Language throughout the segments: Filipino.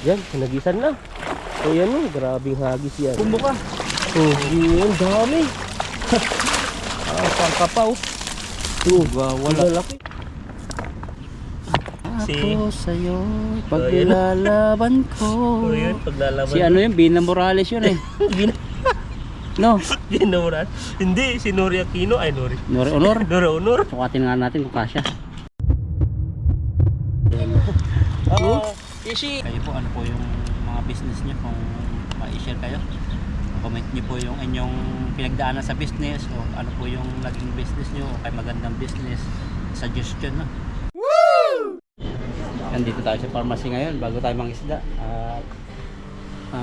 Yan, nagisan na. O yan o, grabing hagis yan. Bumbo ka. Oh, yun, dami. Pangkapaw. Oh, Wala. laki. Ako sa'yo, paglalaban ko. So yun, paglalaban. Si ano yun, Bina Morales yun eh. No? Ginoran. Hindi, si Nori Aquino. Ay, Nori. Nori Honor. Nori Honor. Sukatin nga natin kung kasya. Ishi! Kayo po, ano po yung mga business nyo kung ma-share kayo? Comment nyo po yung inyong pinagdaanan sa business o ano po yung naging business nyo o kay magandang business suggestion, no? Woo! Nandito tayo sa pharmacy ngayon bago tayo mangisda at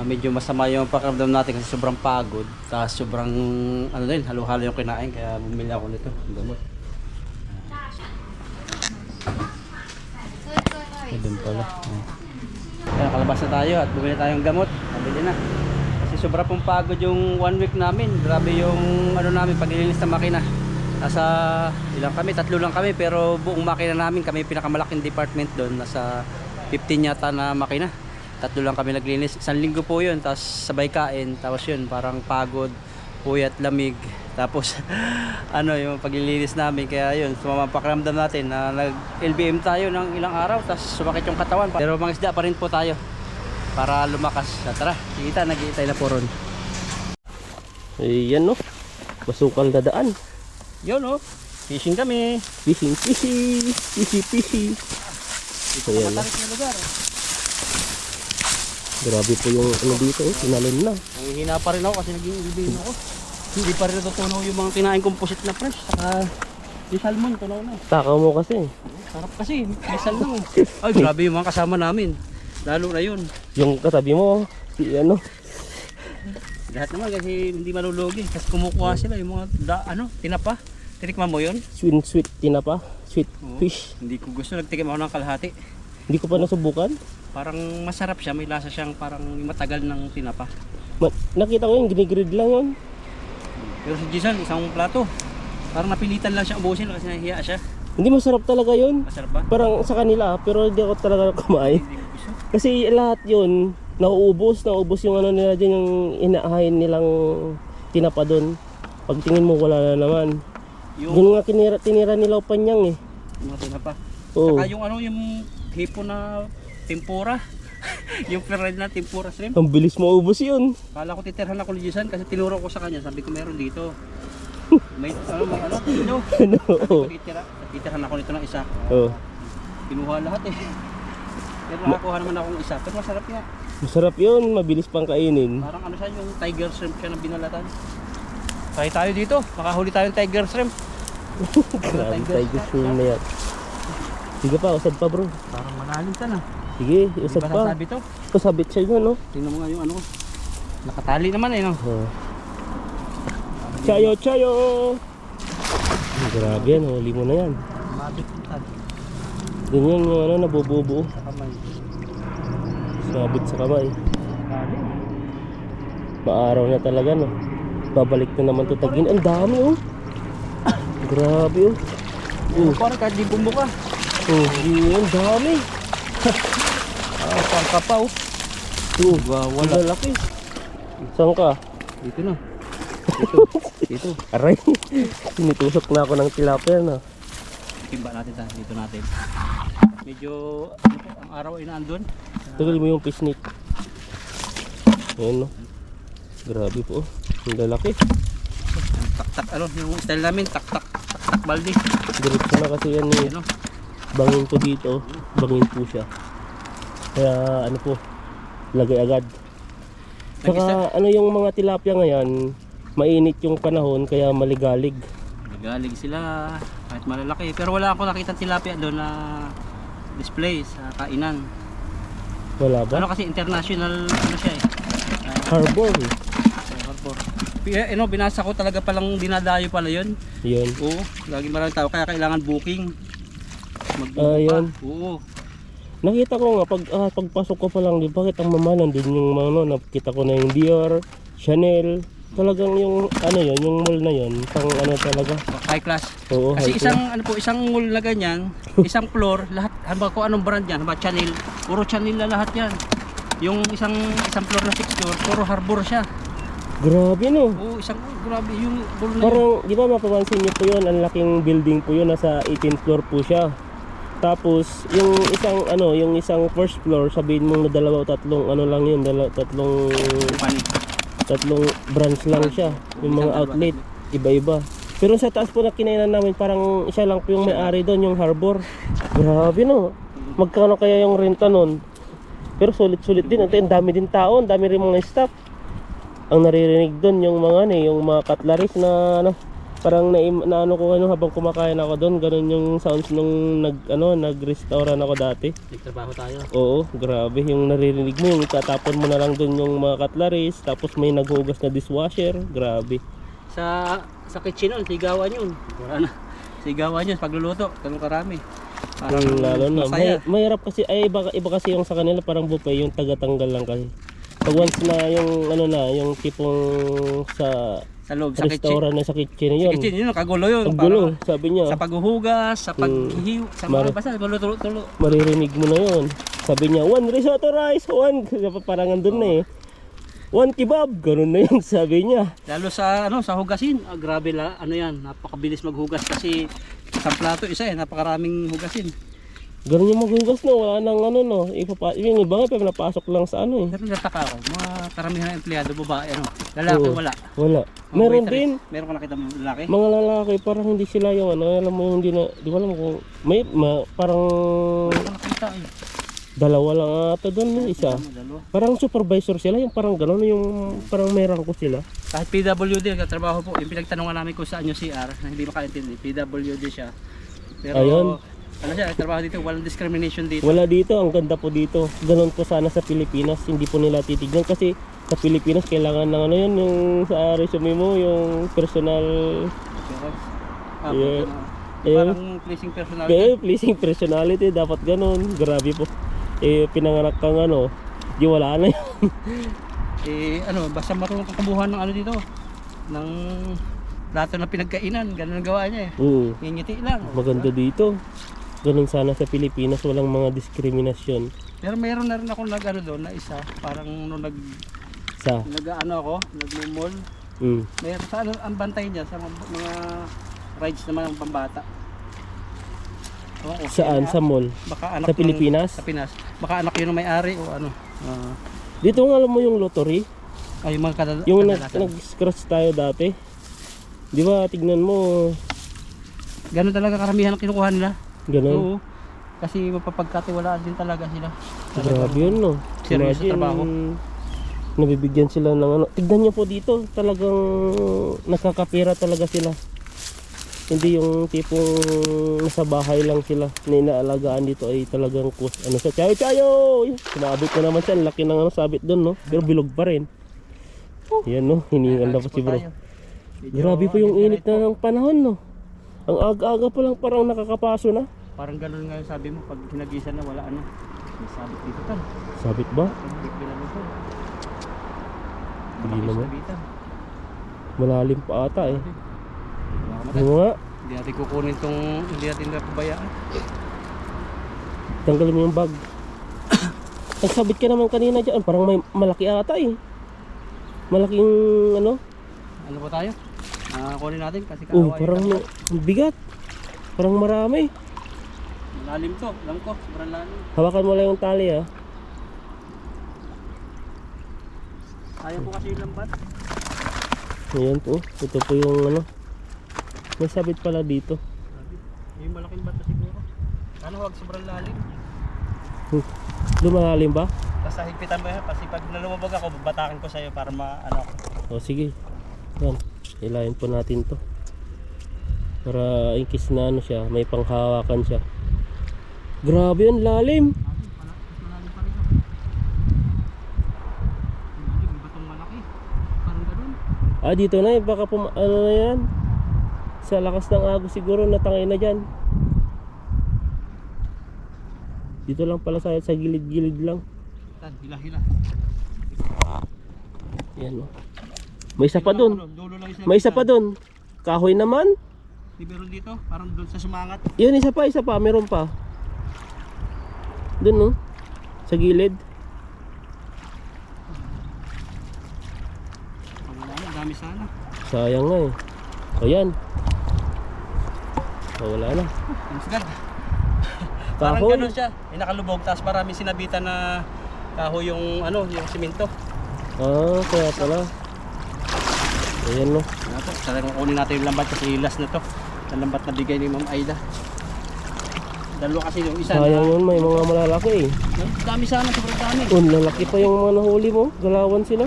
medyo masama yung pakiramdam natin kasi sobrang pagod tapos sobrang ano din, halo-halo yung kinain kaya bumili ako nito, gamot. Doon pala. Kaya kalabas na tayo at bumili tayong gamot. Nabili na. Kasi sobra pong pagod yung 1 week namin. Grabe yung ano namin paglilinis ng makina. Nasa ilang kami, 3 lang kami pero buong makina namin kami pinakamalaking department doon. Nasa 15 yata na makina. 3 lang kami naglinis. 1 linggo po yun. Tapos sabay kain. Tapos yun parang pagod, puyat, lamig. Tapos ano yung paglilinis namin kaya yun sumama pakiramdam natin na nag LBM tayo ng ilang araw tapos sumakit yung katawan pero mangisda pa rin po tayo para lumakas. Tara, kita nag-iitay na po ron. Ayan no, masukal na daan. Yun no, fishing kami. Fishing. Ito ayan matarik na lugar. Grabe po yung ano dito, sinalon na. Ang hina pa rin ako kasi naging LBM ako. Hindi pa rin natutunaw yung mga kinain kong pusit na fresh. Saka yung salmon, tunaw na. Takaw mo kasi. Sarap kasi, misal lang. Ay, grabe yung mga kasama namin. Lalo na yun. Yung katabi mo, si ano. Lahat naman kasi hindi malulugi. Kasi kumukuha sila yung mga tinapa. Tinikman mo yun? Sweet tinapa, sweet Oo. fish. Hindi ko gusto. Nagtikim ako ng kalahati. Hindi ko pa nasubukan. Parang masarap siya. May lasa siyang parang matagal ng tinapa. Nakita ko yung ginigrid lang yun. Pero si Jason, isang plato. Parang napilitan lang siya ubusin kasi nahihiya siya. Hindi masarap talaga yun. Masarap ba? Parang sa kanila, pero hindi ako talaga kumain. Hindi ko gusto. Kasi lahat yun, nauubos yung ano nila dyan, yung inaahayin nilang tinapa doon. Pagtingin mo, wala na naman. Yung nga tinira nila panyang eh. Yung mga tinapa. Oo. Saka yung yung hipo na tempura. Yung fried na tempura shrimp. Ang bilis maubos yun. Kala ko titirhan ako ni Jason kasi tinuro ko sa kanya. Sabi ko meron dito. May tino. Ano? Oo. Titirhan ako nito ng isa. Oo. Kinuha lahat eh. Pero nakakuha naman akong isa. Pero masarap nga. Masarap yun, mabilis pang kainin. Parang ano siya yung tiger shrimp siya na binalatan. Try tayo dito. Makahuli tayong tiger shrimp. Grabe tiger shrimp na yan. Sige pa, usad pa bro. Parang malalim ka na. Sige, Di usad ba pa. sasabi to? Pasabit siya yun, no? Tingnan mo nga yung ano ko. Nakatali naman eh no. Chayo! Grabe yan, huli mo na yan. Mabit yung tali Ganyan yung ano, nabubuo. sa kamay. Sabit sa kamay. Lalim. Maaraw na talaga, no? Babalik na naman to tagin. Ang dami, oh! Grabe, oh! Parang kahit di bumbuka. Oh, yun, ang dami! Pangkapaw. Oh, Wala. ang laki. Saan ka? Dito na. Dito. Aray! Sinitusok na ako ng tilapia, no? Timba natin sa dito natin. Medyo ang araw ay naandun. Tagal mo yung fish net. Ayan, no? Grabe po, oh. Ang lalaki. Tak yung style namin tak baldi. Diretso na kasi yan, eh. Ano? Bangin po dito, bangin po siya. Kaya ano po, lagay agad. Saka ano yung mga tilapia ngayon, mainit yung panahon kaya maligalig. Nagalig sila kahit malalaki. Pero wala ako nakita tilapia doon na display sa kainan. Wala ba? Ano kasi international ano siya eh. Harbor. Harbor. Binasa ko talaga palang dinadayo pala yun. Yun. Oo, lagi maraming tao kaya kailangan booking. Yun. Oo. Nakita ko nga pagpasok ko pa lang, di bakit ang mamahal din yung mga ano, nakita ko na yung Dior, Chanel. Talagang yung ano yun, yung mall na yun, pang ano talaga. High class. Oo, Kasi high isang mall na ganyan, isang floor, lahat haba ko anong brand yan, haba Chanel, puro Chanel na lahat yan. Yung isang floor na 6 floor, puro harbor siya. Grabe no. Oo, grabe yung bulo na yun. Parang, di ba mapapansin niyo po yun, ang laking building po yun, nasa 18th floor po siya. Tapos, yung isang first floor, sabihin mo na dalawa o tatlong, ano lang yun, tatlong branch lang siya. Yung mga outlet, iba-iba. Pero sa taas po na kinainan namin, parang isa lang po yung may-ari doon, yung harbor. Grabe no. Magkano kaya yung renta nun? Pero sulit-sulit din. Ito, ang dami din tao, ang dami rin mga staff. Ang naririnig doon yung mga cutleries na parang na ko habang kumakain ako doon, ganun yung sounds nung nag-restaurant ako dati. Nagtrabaho tayo. Oo, grabe yung naririnig mo, yung itatapon mo na lang doon yung mga cutleries, tapos may naghugas na dishwasher, grabe. Sa kitchen nun, sigawan yun. Wala na. Sigawan yun, pagluluto, ganun karami. Parang lalo na, masaya. mahirap kasi, iba kasi yung sa kanila parang buffet, yung taga-tanggal lang kasi. Pag once na yung tipong sa loob, sa kitchen. restaurant na sa kitchen yun. Sa kitchen yun, kagulo yun. Ang gulo, sabi niya. Sa paghuhugas, sa paghihiw, sa mga basta, tulo. Maririnig mo na yun. Sabi niya, 1 risotto rice, 1. Parang andun na eh. 1 kebab, ganun na yung sabi niya. Lalo sa hugasin, grabe yan, napakabilis maghugas kasi isang plato isa napakaraming hugasin. Ganun yung maghugas no, wala nang yung iba nga napasok lang sa Pero nataka ako, mga karamihan ng empleyado, babae lalaki wala. Wala. Meron din. Meron ka nakita mo lalaki? Mga lalaki, parang hindi sila yung alam mo hindi na, di ko alam kung, parang Nakita dalawa lang ata doon, isa. Parang supervisor sila, yung parang gano'n, yung parang may rangko sila. Kahit PWD, nagtatrabaho po, yung pinagtanungan namin kung saan yung CR, na hindi makaintindi, PWD siya. Pero, ayun. Trabaho dito, walang discrimination dito. Wala dito, ang ganda po dito. Ganon po sana sa Pilipinas, hindi po nila titignan kasi sa Pilipinas kailangan ng yung sa resume mo, yung personal. Parang pleasing personality. Pleasing personality, dapat ganon. Grabe po. Pinanganak kang di wala na yun. Basta marunong kang kumuha ng dito, ng lahat na pinagkainan, ganun ang gawa niya ngingiti lang. Maganda dito. Ganun sana sa Pilipinas, walang mga diskriminasyon. Pero mayroon na rin ako doon na isa, parang nung nagmo-mall. Mayroon sa ang bantay niya sa mga rides naman ng pambata. Saan? Sa mall? Baka sa Pilipinas? Sa Pinas. Baka anak yun ng may-ari o Dito nga alam mo yung lottery? Ay, yung mga yung nag-scratch tayo dati. Di ba, tignan mo. Ganun talaga karamihan ang kinukuha nila. Ganun? Oo. Kasi mapapagkatiwalaan din talaga sila. Grabe yun no. Seryoso sa trabaho. Nabibigyan sila ng Tignan nyo po dito, talagang nakakapira talaga sila. Hindi yung tipong nasa bahay lang sila. Inaalagaan dito ay talagang sa chayo-chayo! Sinabit ko naman siya, laki ng sabit doon no. Pero bilog pa rin. Yan no, hiningal na po si bro. Grabe po yung init na ng panahon no. Ang aga-aga pa lang parang nakakapaso na. Parang ganun nga yung sabi mo, pag hinagisan na wala may sabit dito tan. Sabit ba? Hindi naman. Malalim pa ata eh. Ano nga? Hindi natin kukunin hindi natin napabayaan. Tanggalin mo yung bag. Nagsabit ka naman kanina dyan, parang may malaki ata eh. Malaking Ano ba tayo? Kunin natin kasi kaaway. Parang bigat. Parang marami. Malalim to, alam ko, sobrang lalim. Hawakan mo lang yung tali ha. Ayaw ko kasi yung lambat. Ayan po, ito po yung may sabit pala dito. Yung malaking bata siguro. Huwag sobrang lalim. Lumalalim ba? Basta higpitan mo yan, kasi pag nalumabag ako, babatakin ko sa'yo para O sige. Yan, ilayin po natin to. Para in case na siya, may panghawakan siya. Grabe yan, lalim. Malalim pa rin ako. May batong malaki. Parang ganun. Dito na eh, baka na yan. Sa lakas ng agos siguro natangay na dyan. Dito lang pala sa gilid-gilid lang. Hila-hila. Yan o. May isa pa dun. May isa pa dun. Kahoy naman. Di meron dito, parang dun sa sumangat. Yun, isa pa. Meron pa. Dun no. Sa gilid. marami sana. Sayang nga eh. Ayan. Oh, wala na. Ang sagad. Parang Kahoy. ganun siya. May nakalubog, tapos marami sinabitan na kahoy yung ano, yung simento. Ah, kaya pala. Ayan no. Ano to? Talagang kunin natin yung lambat kasi last na to. Ang lambat na bigay ni Ma'am Aida. Dalawa kasi yung isa Sayang na. yun, may mga malalaki eh. Dami sana, sobrang dami. Oh, lalaki pa yung mga nahuli mo. Galawan sila.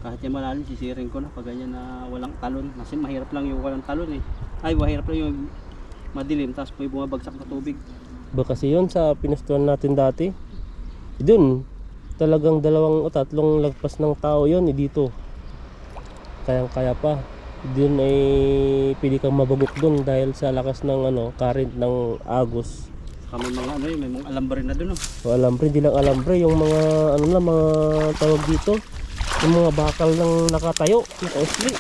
Kahit yung malalim, sisiring ko na pag ganyan na walang talon. Kasi mahirap lang yung walang talon eh. Ay, mahirap lang yung madilim, tapos may bumabagsak na tubig. Ba kasi yun sa pinustuhan natin dati. Doon, talagang 2 o 3 lagpas ng tao yun eh, dito. Kayang-kaya pa. Doon ay pili kang mabagok doon dahil sa lakas ng ano, current ng agos. Saka may mga ano yun, may mga alambre na doon. O alambre, hindi lang alambre, yung mga ano na, mga tawag dito. Yung mga bakal ng nakatayo, naka-usli.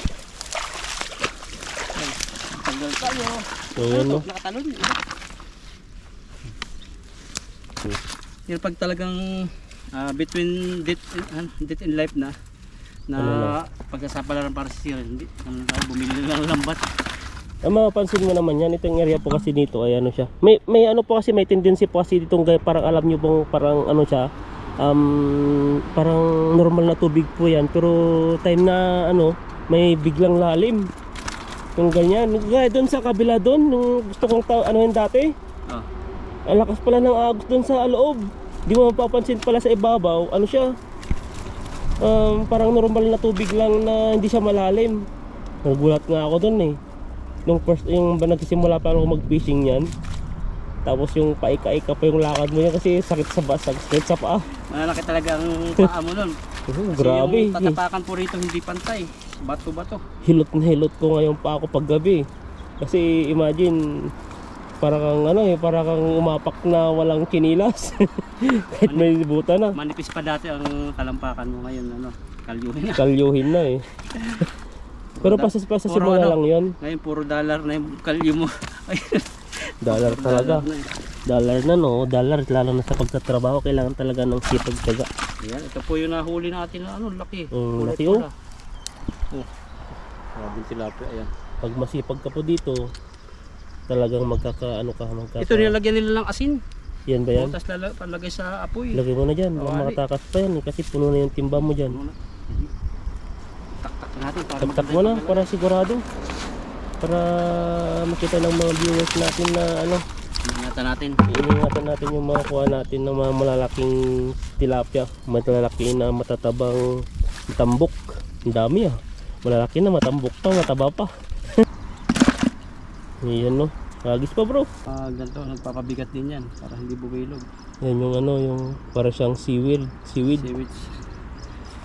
Tanggal tayo. Ayan no. Nakatalon yun. Yung pag talagang between death and life na Ano na? pagkasapalaran para sa sira, hindi bumili lang ng lambat. Ang mapapansin mo naman yan, itong area po kasi dito ay ano siya. May ano po kasi, may tendency po kasi ditong parang alam nyo bang parang ano siya, parang normal na tubig po yan. Pero time na ano, may biglang lalim. Yung ganyan. Gaya doon sa kabila doon, yung gusto kong anuhin dati. Oh. Ang lakas pala ng agos doon sa loob. Di mo mapapansin pala sa ibabaw, ano siya? Parang normal na tubig lang na hindi siya malalim. Nagulat nga ako doon eh. Nung first, yung nagsisimula pa ako mag-fishing yan. Tapos yung paika-ika pa yung lakad mo yan kasi sakit sa basag, sakit sa paa. Malalaki talaga ang paa mo nun. Grabe. Yung tatapakan po rito hindi pantay. Bato-bato. Hilot na hilot ko ngayon pa ako pag gabi. Kasi imagine, para kang ano eh, para kang umapak na walang kinilas. Kahit may buta na. Manipis pa dati ang talampakan mo ngayon, ano, kalyuhin na. Kalyuhin na eh. Pero pa sa simula ano, lang yun. Ngayon puro dollar na yung kalyo mo. Dollar talaga. na eh. Dollar na no, dollar lalo na sa pagtatrabaho, kailangan talaga ng sipag taga. Ayan, ito po yung nahuli natin na ano, laki. Laki pula. oh. Grabe yung tilapia, ayan. Pag masipag ka po dito, talagang magkaka. Ito nilalagyan nila ng asin. Yan ba yan? Tapos palagay sa apoy. Lagay mo na dyan, Awali. makatakas pa yan eh, kasi puno na yung timba mo dyan. Ano na? Tak-tak natin para Tagtak maganda mo na yung para sigurado. Para makita ng mga viewers natin na ano, ingatan natin. iingatan natin yung mga kuha natin ng mga malalaking tilapia, malalaki na matatabang tambok. Ang dami ah. Malalaki na matambok pa, mataba pa. Yan no. Hagis pa bro. Ganito, nagpapabigat din yan para hindi bubilog. Yan yung ano, yung para siyang seaweed. Seaweeds.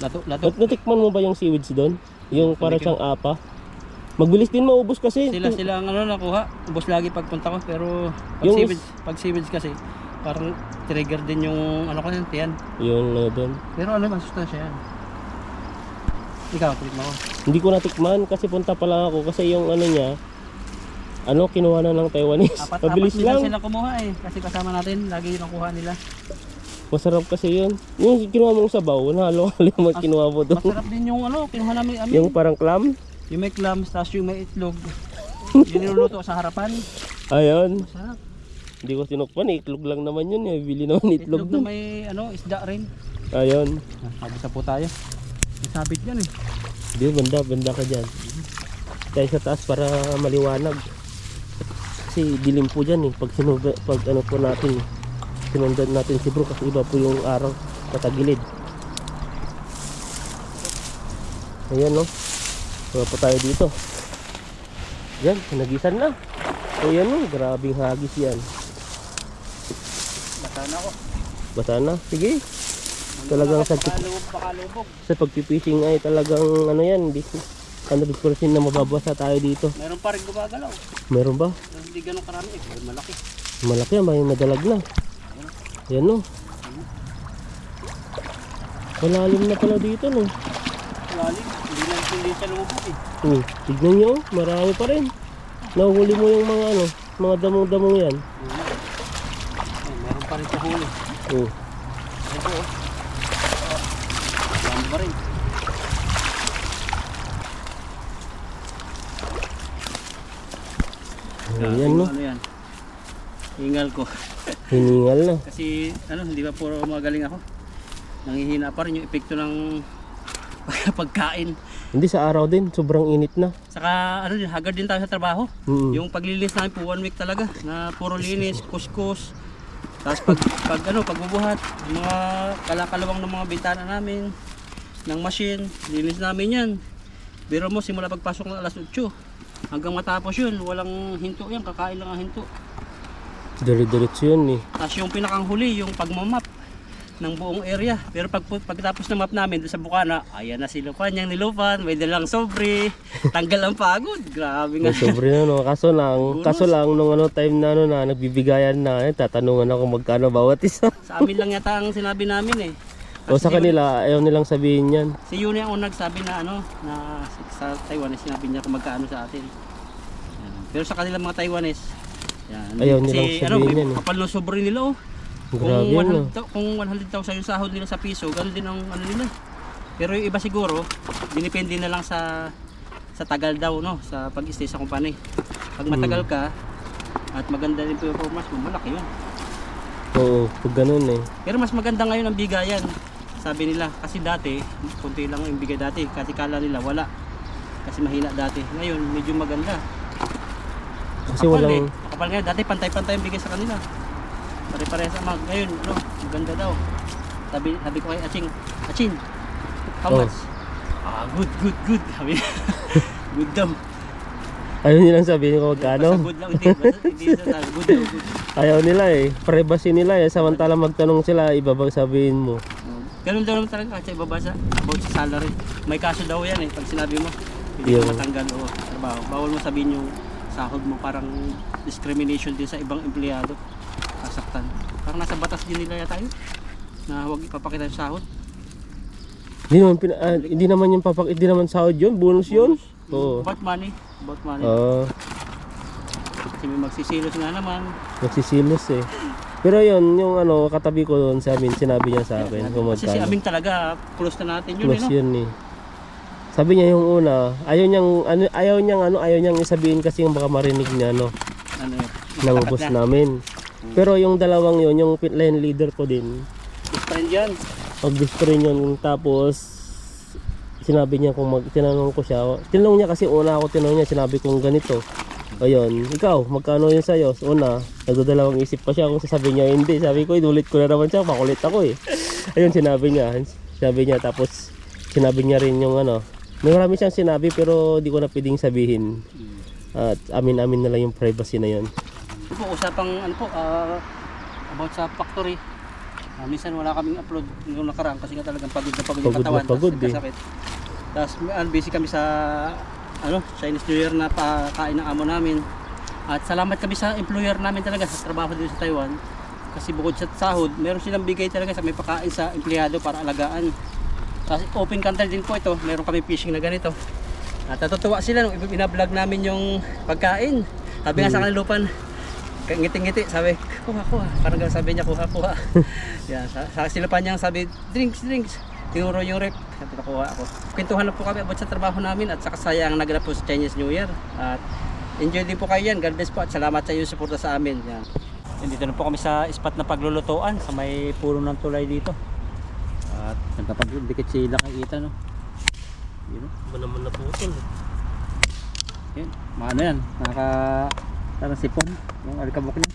Lato. Natikman mo ba yung seaweeds doon? Yung para siyang apa? Magbilis din maubos kasi. Sila ang ano nakuha. Ubos lagi pagpunta ko pero Yung pag seaweeds kasi parang trigger din yung ano ko yan. Yung doon. Pero ano masustansya yan. Ikaw, trip mo ako. Hindi ko natikman kasi punta pa lang ako kasi yung ano niya, ano, kinuha na ng Taiwanese. Mabilis Apat lang. sila kumuha eh. Kasi kasama natin, lagi yung nakuha nila. Masarap kasi yun. Yung kinuha mong sabaw, nahalo-halo mo kinuha mo doon. Masarap din yung ano, kinuha namin. Yung parang clam. Yung may clams, tapos yung may itlog. Yung niluluto sa harapan. Ayun. Masarap. Hindi ko tinukpan, itlog lang naman yun. Bili naman itlog Itlog na doon. may ano, isda rin. Ayun. Habis na po tayo. May sabit yan eh. Hindi, banda ka dyan. Tayo sa taas para maliwanag. Kasi dilim po dyan eh. Pag ano po natin, sinundan natin si bro kasi iba po yung araw patagilid. Ayan no. Wala pa tayo dito. Yan, nagisan na. O yan no, grabing hagis yan. Bata na ako. Bata na, sige. Talagang Baka lubog. sa pagpipishing ay talagang ano yan, hindi 100% na mababasa tayo dito. Meron pa rin gumagalaw. Meron ba? Pero hindi ganun karami eh. Pero malaki. Malaki, may nadalag na. Yan no. Malalim na pala dito no. Lalim. Hindi siya lumubog eh. Tignan nyo, marami pa rin. Nahuli mo yung mga ano, mga damong-damong yan. Meron pa rin sa huli. Ito oh. Dami pa rin. Ayan, no? Ano yan? Hingal ko. Hiningal na. Kasi ano, hindi ba puro magaling ako? Nanghihina pa rin yung epekto ng pagkain. Hindi, sa araw din, sobrang init na. Saka ano din, haggard din tayo sa trabaho. Mm. Yung paglilis namin po 1 week talaga na puro linis, kuskus. Tapos pagbubuhat, yung mga kalakalawang ng mga bintana namin, ng machine, linis namin yan. Biro mo, simula pagpasok ng alas 8 hanggang matapos yun, walang hinto yan, kakain lang ang hinto. Dire-diretso yun eh. Tapos yung pinakang huli, yung pagmamap ng buong area. Pero pagkatapos ng map namin doon sa Bukana, ayan na si Lupan, yung nilupan, may dalang sobre, tanggal ang pagod. Grabe nga. May sobre na, no? Kaso lang, nung ano, time na, ano, na nagbibigayan na, tatanungan ako magkano bawat isa. Sa amin lang yata ang sinabi namin eh. O sa kanila, ayaw nilang sabihin yan. Si Yuni ang nagsabi na ano, na sa Taiwanese sinabi niya kung magkano sa atin. Yan. Pero sa kanila mga Taiwanese, yan. Ayaw nilang sabihin yan, eh. Kapal ng sobre nila oh. Grabe yan, no? Kung 100,000 yung sahod nila sa piso, ganoon din ang ano nila. Pero yung iba siguro, dinepende na lang sa tagal daw, no, sa pag-stay sa company. Pag matagal ka at maganda din performance mo, malaki yun. Oo, pag ganun eh. Pero mas maganda ngayon ang bigayan, sabi nila. Kasi dati, kunti lang yung bigay dati. Kasi kala nila wala. Kasi mahina dati. Ngayon, medyo maganda. Kasi Kapal walang... eh. Kapal nga, dati pantay-pantay yung bigay sa kanila. Pare-parehas ang ngayon, ano, maganda daw. Sabi ko kay Aching, how Oh. much? Good. Sabi niya. Good daw. Ayaw nilang sabihin kung Basta magkano. good lang, hindi sa good daw, good. Ayaw nila eh. Privacy nila eh. Samantala magtanong sila, ibabag sabihin mo. Ganun daw naman talaga kasi ibabasa about sa salary. May kaso daw yan eh, pag sinabi mo, hindi Yeah. mo matanggal o trabaho. Bawal mo sabihin yung sahod mo, parang discrimination din sa ibang empleyado. Kasaktan. Parang nasa batas din nila yata yun, na huwag ipapakita yung sahod. Hindi naman yung hindi naman sahod yun, bonus yun. Oo. About money. Oo. Kasi may magsisilos nga naman. Nagsisilos eh. Pero yun, yung ano, katabi ko doon sa amin, sinabi niya sa akin kung Kasi si magkano. Aming talaga, close na natin yun. Plus Eh, no? yun eh. Sabi niya yung una, ayaw niyang isabihin kasi yung baka marinig niya Ano yun? ng boss namin. Pero yung dalawang yun, yung pit line leader ko din, Best friend yan. gusto rin yun. Tapos sinabi niya tinanong ko siya. Tinanong niya kasi una ako tinanong niya, sinabi kong ganito. Ayun, ikaw, magkano yun sa'yo? Una, nagdadalawang isip pa siya kung sasabihin niya hindi. Sabi ko, inulit ko na naman siya, makulit ako eh. Ayun, sinabi niya. Tapos sinabi niya rin yung ano, may marami siyang sinabi pero di ko na pwedeng sabihin. At amin-amin na lang yung privacy na yun. Ito po, usapang ano po, about sa factory. Minsan wala kaming upload nung nakaraan kasi nga talagang pagod na pagod yung Pagod na katawan. pagod Tapos nagkasakit. Tapos busy kami sa Chinese New Year na pakain ng amo namin. At salamat kami sa employer namin talaga sa trabaho dito sa Taiwan. Kasi bukod sa sahod, meron silang bigay talaga sa may pakain sa empleyado para alagaan. Tapos open counter din po ito, meron kami fishing na ganito. At natutuwa sila nung binablog namin yung pagkain. Sabi nga sa kanila Lupan, ngiti-ngiti, sabi, kuha. Parang gano'n sabi niya, kuha. Yan, sa sila pa niyang sabi, drinks. Tinuro yung rep, sabi nakuha ako. Kwentuhan na po kami about sa trabaho namin at saka sayang naganap po sa Chinese New Year. At enjoy din po kayo yan, God bless po at salamat sa iyong suporta sa amin. Yan. Dito na po kami sa spot na paglulutuan sa may puno ng tulay dito. At nagpapagludikit sila kakita, no? Yun, no? Naman na putol. Yan, ano yan, parang sipon, yung alikabok niya.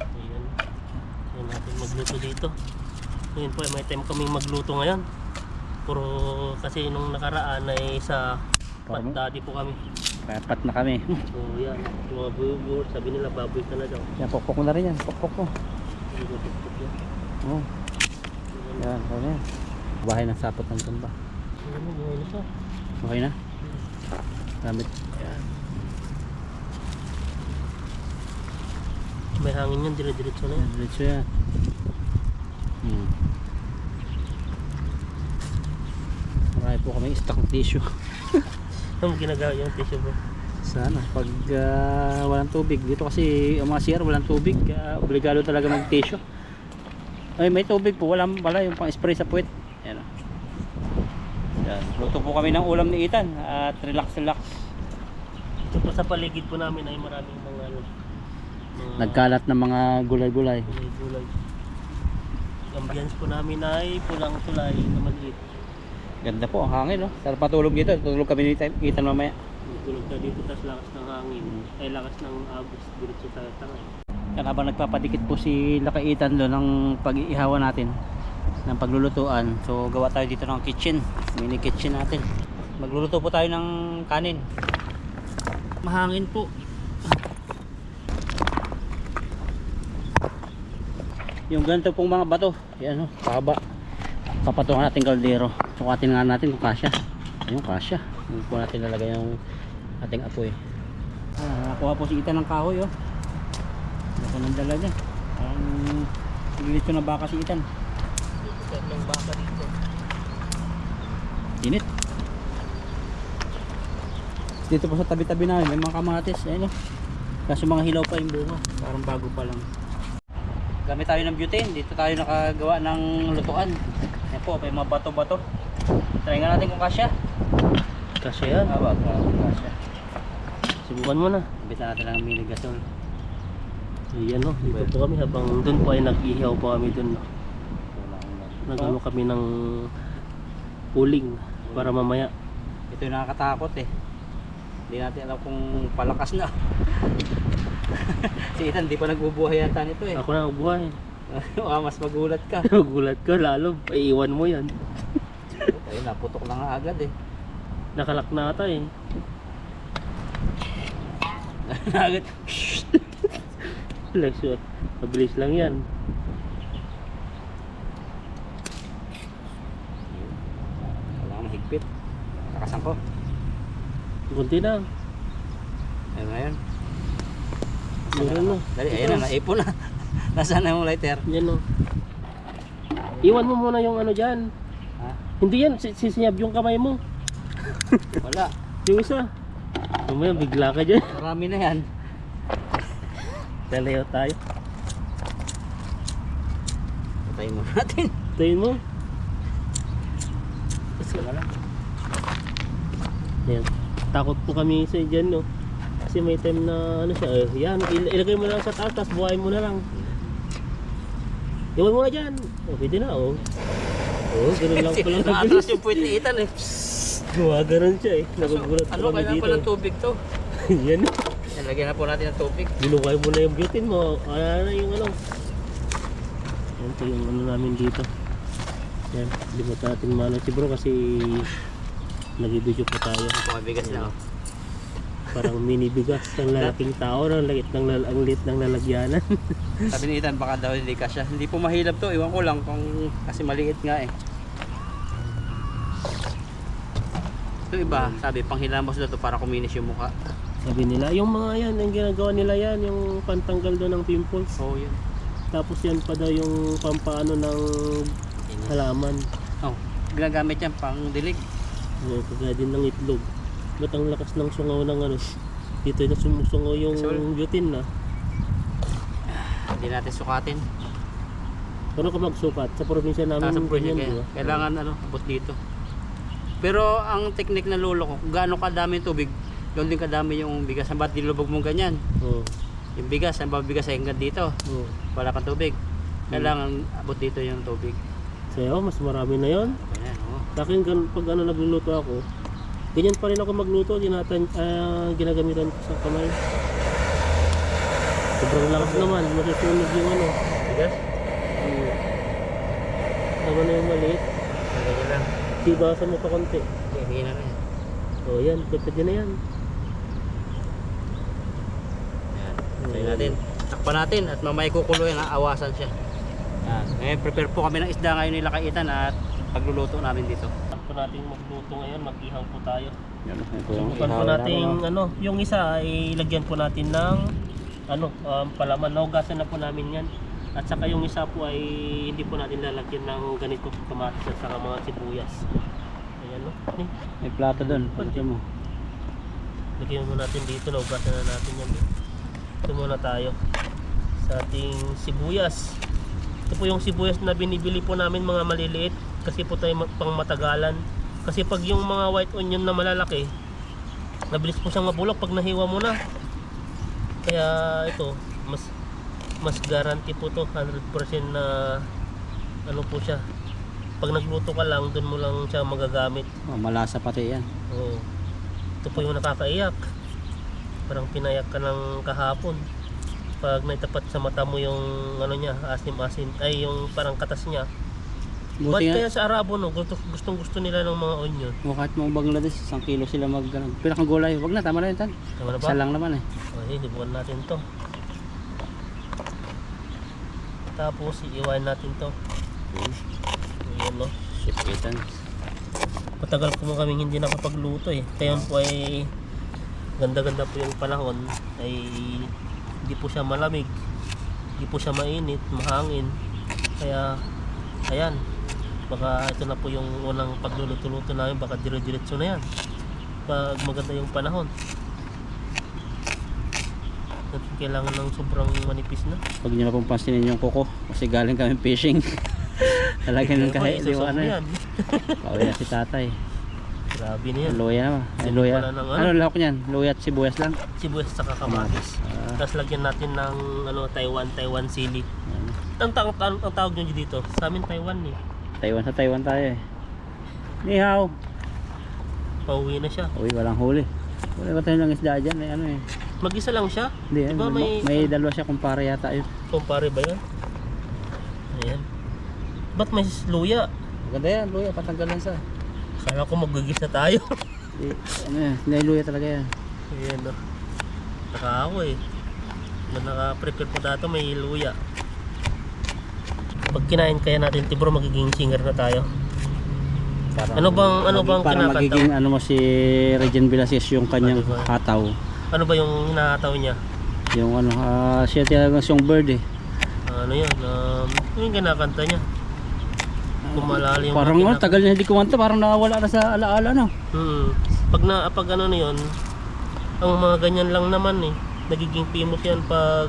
Ayan. Ayan natin magluto dito. Ngayon po, may time kaming magluto ngayon. Puro kasi nung nakaraan ay sa Parang- Patdadi po kami. Rapat na kami. So yan, yung mga bubur, sabi nila baboy ka na daw. Yan, pokpok mo na rin yan, pokpok mo. Oh, yan, ano yan. Bahay ng sapot ng tumba. Ano, buhay na siya. Okay na? Gamit. Yan. May hangin yan, dire-diretso na yan. Diretso yan. Marami po kami stock ng tissue. Ano ginagawa yung tissue bro? Sana pag walang tubig dito kasi ang mga CR walang tubig, obligado talaga mag tissue. Ay may tubig po, wala yung pang spray sa puwet. Yan. Yan, luto po kami ng ulam ni Ethan at relax. Ito po sa paligid po namin ay maraming mga ano, Nagkalat ng mga gulay-gulay. gulay. Ang ambience po namin ay pulang tulay na maliit. Ganda po ang hangin, no? Sarap patulog dito. Tutulog kami ni Ethan mamaya. Tulog ka dito, tas lakas ng hangin. Ay lakas ng agos diretso sa tangay. Yan, habang nagpapadikit po si Lakaitan doon ng pag-iihawan natin ng paglulutuan. So gawa tayo dito ng kitchen, mini kitchen natin. Magluluto po tayo ng kanin. Mahangin po. Yung ganito pong mga bato, yan o, pahaba. Papatungan natin kaldero. Sukatin nga natin kung kasya. Ayun, kasya. Hindi po natin lalagay yung ating apoy. Nakuha po si Ethan ng kahoy, oh. Laki ng dala niya. Nilito na baka si Ethan. Dito ng baka dito. Init. Dito po sa tabi-tabi namin may mga kamatis. Ayun, oh. Kaso mga hilaw pa yung bunga. Parang bago pa lang. Gamit tayo ng butane. Dito tayo nakagawa ng lutuan. Ayan po, may mga bato-bato. Try nga natin kung kasya. Kasi yan. Kasya. Subukan mo na. Ibitan natin ng mini gasol. Ayan o, dito po kami habang doon po ay nag-ihaw po kami doon. Nagano kami ng puling para mamaya. Ito yung nakakatakot eh. Hindi natin alam kung palakas na. Si Ethan, di pa nagbubuhay yata nito eh. Ako na buhay. Mas magulat ka. Gulat ka lalo, iiwan mo yan. Ayun, naputok na nga agad eh. Nakalak na ata eh. Agad. Relax yun. Mabilis lang yan. Wala kang mahigpit. Nakasan ko. Kunti na. Ayun na yun. Meron na. Dali, ayun na, naipon na. Nasaan na yung lighter? Yan o. Iwan mo muna yung ano dyan. Ha? Hindi yan, sisinyab yung kamay mo. Wala. Yung isa. Mamaya bigla ka dyan. Marami na yan. Lalayo tayo. Patayin mo natin. Tayin mo. Wala. Yan. Takot po kami sa dyan no. Kasi may time na ano siya. Yan, ilagay mo lang sa taas, tapos buhayin mo na lang. Iwan mo na dyan. Oh, pwede na oh. Oh, ganun lang pala Nakatras nabilis. yung puwit ni Ethan eh. Gumaganon siya eh. Nagugulat Ano po kami kailangan dito. pa ng tubig to? Yan. Lagyan na po natin ng tubig. Binukay mo na yung butane mo. Ano na yung ano. Yan po yung ano namin dito. Yan. Limot natin mano si bro kasi nag-video po tayo. Pumabigas na oh. Parang mini bigas ng lalaking tao. Ang liit ng lalagyanan. Sabi ni Ethan baka daw hindi kasya. Hindi po mahilap to. Iwan ko lang kung kasi maliit nga eh. Ito iba. Sabi panghilamos daw to para kuminis yung mukha. Sabi nila, yung mga yan, yung ginagawa nila yan, yung pantanggal doon ng pimples. Oh yun. Tapos yan pa daw yung pampaano ng halaman. Oh, ginagamit yan pang dilig. O, kagaya din ng itlog. Ba't ang lakas ng sungaw ng ano? Dito na sumusungaw yung butane na. Hindi natin sukatin. Paano ka magsukat? Sa probinsya namin, Sa project ganyan, di ba? kailangan ano, abot dito. Pero ang technique na lulo ko, kung gaano kadami yung tubig, doon din kadami yung bigas. Ba't dilubog mo ganyan? Oo. Yung bigas, ang bigas ay hanggang dito. Oo. Wala pang tubig. Kailangan abot dito yung tubig. Sa'yo, mas marami na yon. Ayan, oh. Sa akin, pag ano, nagluluto ako, ganyan pa rin ako magluto, ginagamitan ko sa kamay. Sobrang lakas naman, masusunog yung ano. Bigas? Tama na yung maliit. Ganyan lang. Sibasan mo pa konti. Hindi na yan. O yan, pwede na yan. Ayan. Try natin. Takpan natin at mamaya kukulo yan, awasan siya. Ayan. Ngayon, prepare po kami ng isda ngayon nila Kaitan at pagluluto namin dito. Takpo natin magluto ngayon, mag-ihaw po tayo. Yan, ito Subukan po natin, ano, yung isa ay lagyan po natin ng ano, palaman. Naugasan na po namin yan. At saka yung isa po ay hindi po natin lalagyan ng ganito kamatis at saka mga sibuyas. Ayan no. May plato doon. Pagkakita mo. Lagyan mo natin dito, naugasan na natin yan. Ito muna tayo sa ating sibuyas. Ito po yung sibuyas na binibili po namin mga maliliit kasi po tayo pang matagalan. Kasi pag yung mga white onion na malalaki, Mabilis po siyang mabulok pag nahiwa mo na. Kaya ito, mas guarantee po to 100% na ano po siya. Pag nagluto ka lang, doon mo lang siya magagamit. Oh, malasa pati yan. Oo. Ito po yung nakakaiyak. Parang pinayak ka ng kahapon. Pag naitapat sa mata mo yung ano niya, asim-asim, ay yung parang katas niya. Ba't Buti nga, kaya sa Arabo no, gustong gusto nila ng mga onion? kahit mga Bangladesh, 1 kilo sila pinakang gulay. Wag na, tama na yun tan. Tama na ba? Isa lang naman eh. Okay, hibuan natin to. Tapos iiwan natin to. Ayan no. Shit, tan. Matagal po kaming hindi nakapagluto eh. Kaya po ay ganda-ganda po yung panahon. Ay hindi po siya malamig. Hindi po siya mainit, mahangin. Kaya ayan. Baka ito na po yung unang pagluluto-luto namin. Baka dire-diretso na yan. Pag maganda yung panahon. Kailangan ng sobrang manipis na. Pag nyo na pong pansinin yung kuko, kasi galing kami fishing. Talagang kahit di Isusok ano eh. yan. Pauwi na si tatay. Grabe na yan. Luya naman. Ay, Sino luya. pala ng ano? Ano lahok niyan? Luya at sibuyas lang. Sibuyas sa kamatis. Tapos lagyan natin ng ano, Taiwan sili. Ang tawag nyo dito, sa amin Taiwan eh. Taiwan sa Taiwan tayo eh. Ni hao. Pauwi na siya. Uy, walang huli. Wala ba tayo ng isda dyan? May ano eh. Mag-isa lang siya? Hindi, Diba may dalawa siya kumpare yata yun. kumpare ba yun? Ayan. Ba't may luya? Maganda yan, luya, patanggalan sa. Kala ko magugis na tayo. Di, ano yan, luya talaga yan. Ayan no. Saka ako eh. Nung naka-prepare po dato may luya. Pag kinain kaya natin tibro magiging singer na tayo. Parang, Ano bang parang kinakanta? magiging ano mo si Regine Velasquez yung kanyang Ano ba? hataw. Ano ba yung hinahataw niya? Yung ano, siya talagang siyang bird eh. Ano yun? Yung kinakanta niya. Kumalali yung Parang mga tagal na hindi kumanta, parang nawawala na sa alaala no. Pag ano na yun, ang mga ganyan lang naman eh. Nagiging famous yan pag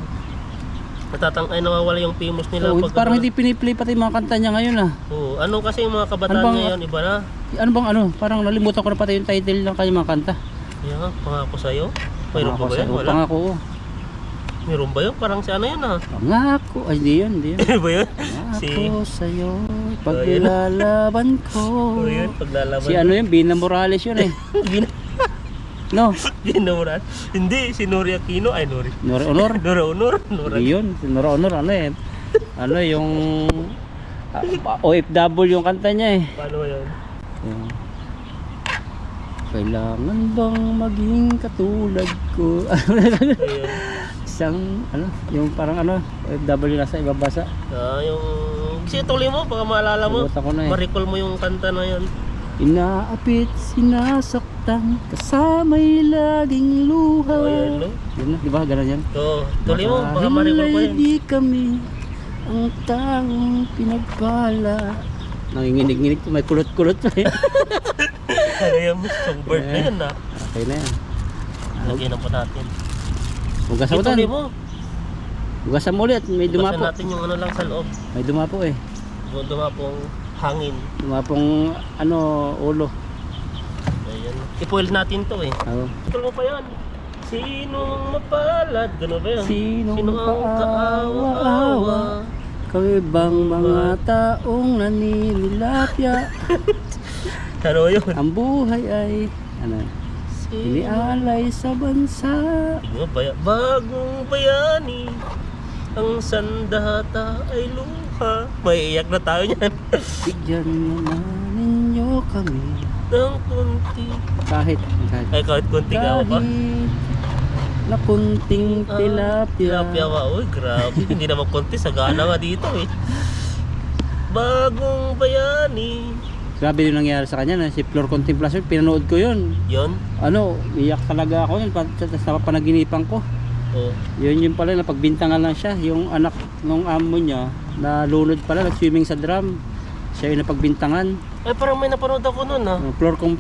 nawawala yung famous nila. So, pag parang ano, hindi piniplay pati yung mga kanta niya ngayon ah. Oo. Ano kasi yung mga kabataan Ano bang- ngayon, iba na. Ano bang ano, parang nalimutan ko na pati yung title ng kanyang mga kanta. Yan nga, pangako sa'yo. Mayroon pa ba yan? Wala. Pangako. Mayroon ba yun? Parang si ano yun ah. Pangako. Ay, hindi yun, hindi yun. Ano ba yun? Pangako sa'yo, paglalaban ko. Oh, yun, paglalaban. Si ano yun, Bina Morales yun eh. No, Ginuran. Hindi, si Nori Aquino. Ay, Nori. Nora Honor. Nora Honor. Nora. Hindi yun, si Nora Honor ano eh. Ano yung OFW yung kanta niya eh. Paano yun? Yung, kailangan bang maging katulad ko? Ayun. Isang ano, yung parang ano, OFW nasa ibang bansa. Yung... Kasi tuloy mo, baka maalala mo. Nakalimutan ko na eh. Ma-recall mo yung kanta na yun. Inaapit, sinasaktan, kasama'y laging luha. Oh, yan, no? Yun na, di ba? Ganun yan. Oo. Tuloy mo, baka ma-recall ko Dahil yan. di kami ang taong pinagpala. Nanginginig-nginig to, may kulot-kulot pa eh. Ano yung songbird na yun na. Okay na yan. Lagyan na po natin. Hugasan mo tan. Ituloy mo. Hugasan mo ulit, may Basan dumapo. natin yung ano lang sa loob. May dumapo eh. Dumapong hangin. Dumapong ano, ulo. Ayan. I-foil natin to eh. Oo. Ituloy mo pa yan. Sinong mapalad? Gano'n ba yan? Sinong Sino ang kaawa-awa? Kami bang mga taong naninilapya? Ano yun? Ang buhay ay ano, inialay sa bansa. Tingnan mo, bagong bayani. Ang sandata ay luha. May iyak na tayo niyan. Bigyan na ninyo kami. Ng kunti. Kahit Ay, kahit kunti ka pa. na kunting tilapia. Tilapia ka. Uy, grabe. Hindi naman kunti. Sagana nga dito eh. Bagong bayani. Grabe yung nangyari sa kanya na si Flor Contemplacion, pinanood ko yun. Yun? Ano, iyak talaga ako yun, tapos napapanaginipan ko. Oh. Yun yung pala, napagbintangan lang siya. Yung anak ng amo niya, nalunod pala, nag-swimming sa drum. Siya yung napagbintangan. Ay, parang may napanood ako nun ah. Si Flor Parang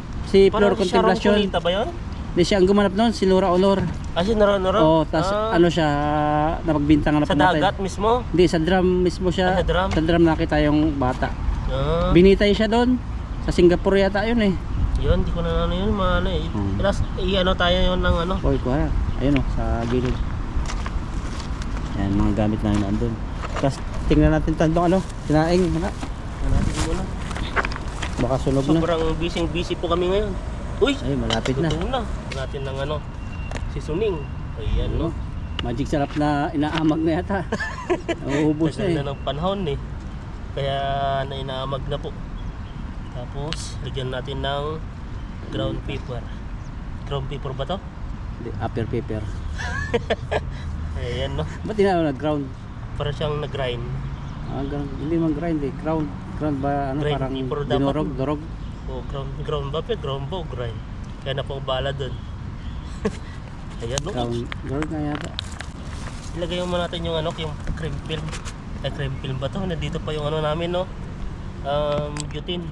Sharon Contemplacion. Cunita ba yun? Hindi siya ang gumanap noon, si Nora Honor. Ah, si Nora. Oo, tapos ano siya, napagbintangan na Sa pamatay. dagat mismo? Hindi, sa drum mismo siya. Ah, sa drum? Sa drum nakita yung bata. Ah, Binitay siya doon. Sa Singapore yata yun eh. Yun, di ko na ano yun, maano eh. Tapos, i-ano tayo yun ng ano. Oy, kuha. Ayun oh, sa gilid. Yan, mga gamit namin nandun. Tapos, tingnan natin tandong ano, sinaing. Hanapin mo na. Baka sunog na. Sobrang busy po kami ngayon. Uy! Ay, malapit na. Tutuon na. Natin ng ano, si Suning. Ayan, no? Magic sarap na inaamag na yata. Nauubos na Tagal eh. na ng panahon eh. Kaya nainaamag na po. Tapos, lagyan natin ng ground paper. Ground paper ba to? Upper paper. Ayan, no? Ba't di na nag-ground? Para siyang nag-grind. Hindi man grind eh. Ground ba ano, Grind parang paper dapat. dinurog, durog. O, ground ba? Ground ba o grind? Kaya na pong bala dun. Ayan, no? Ground na yata. Ilagay mo natin yung ano, yung cream film. Cream film ba to? Nandito pa yung ano namin, no? Butane.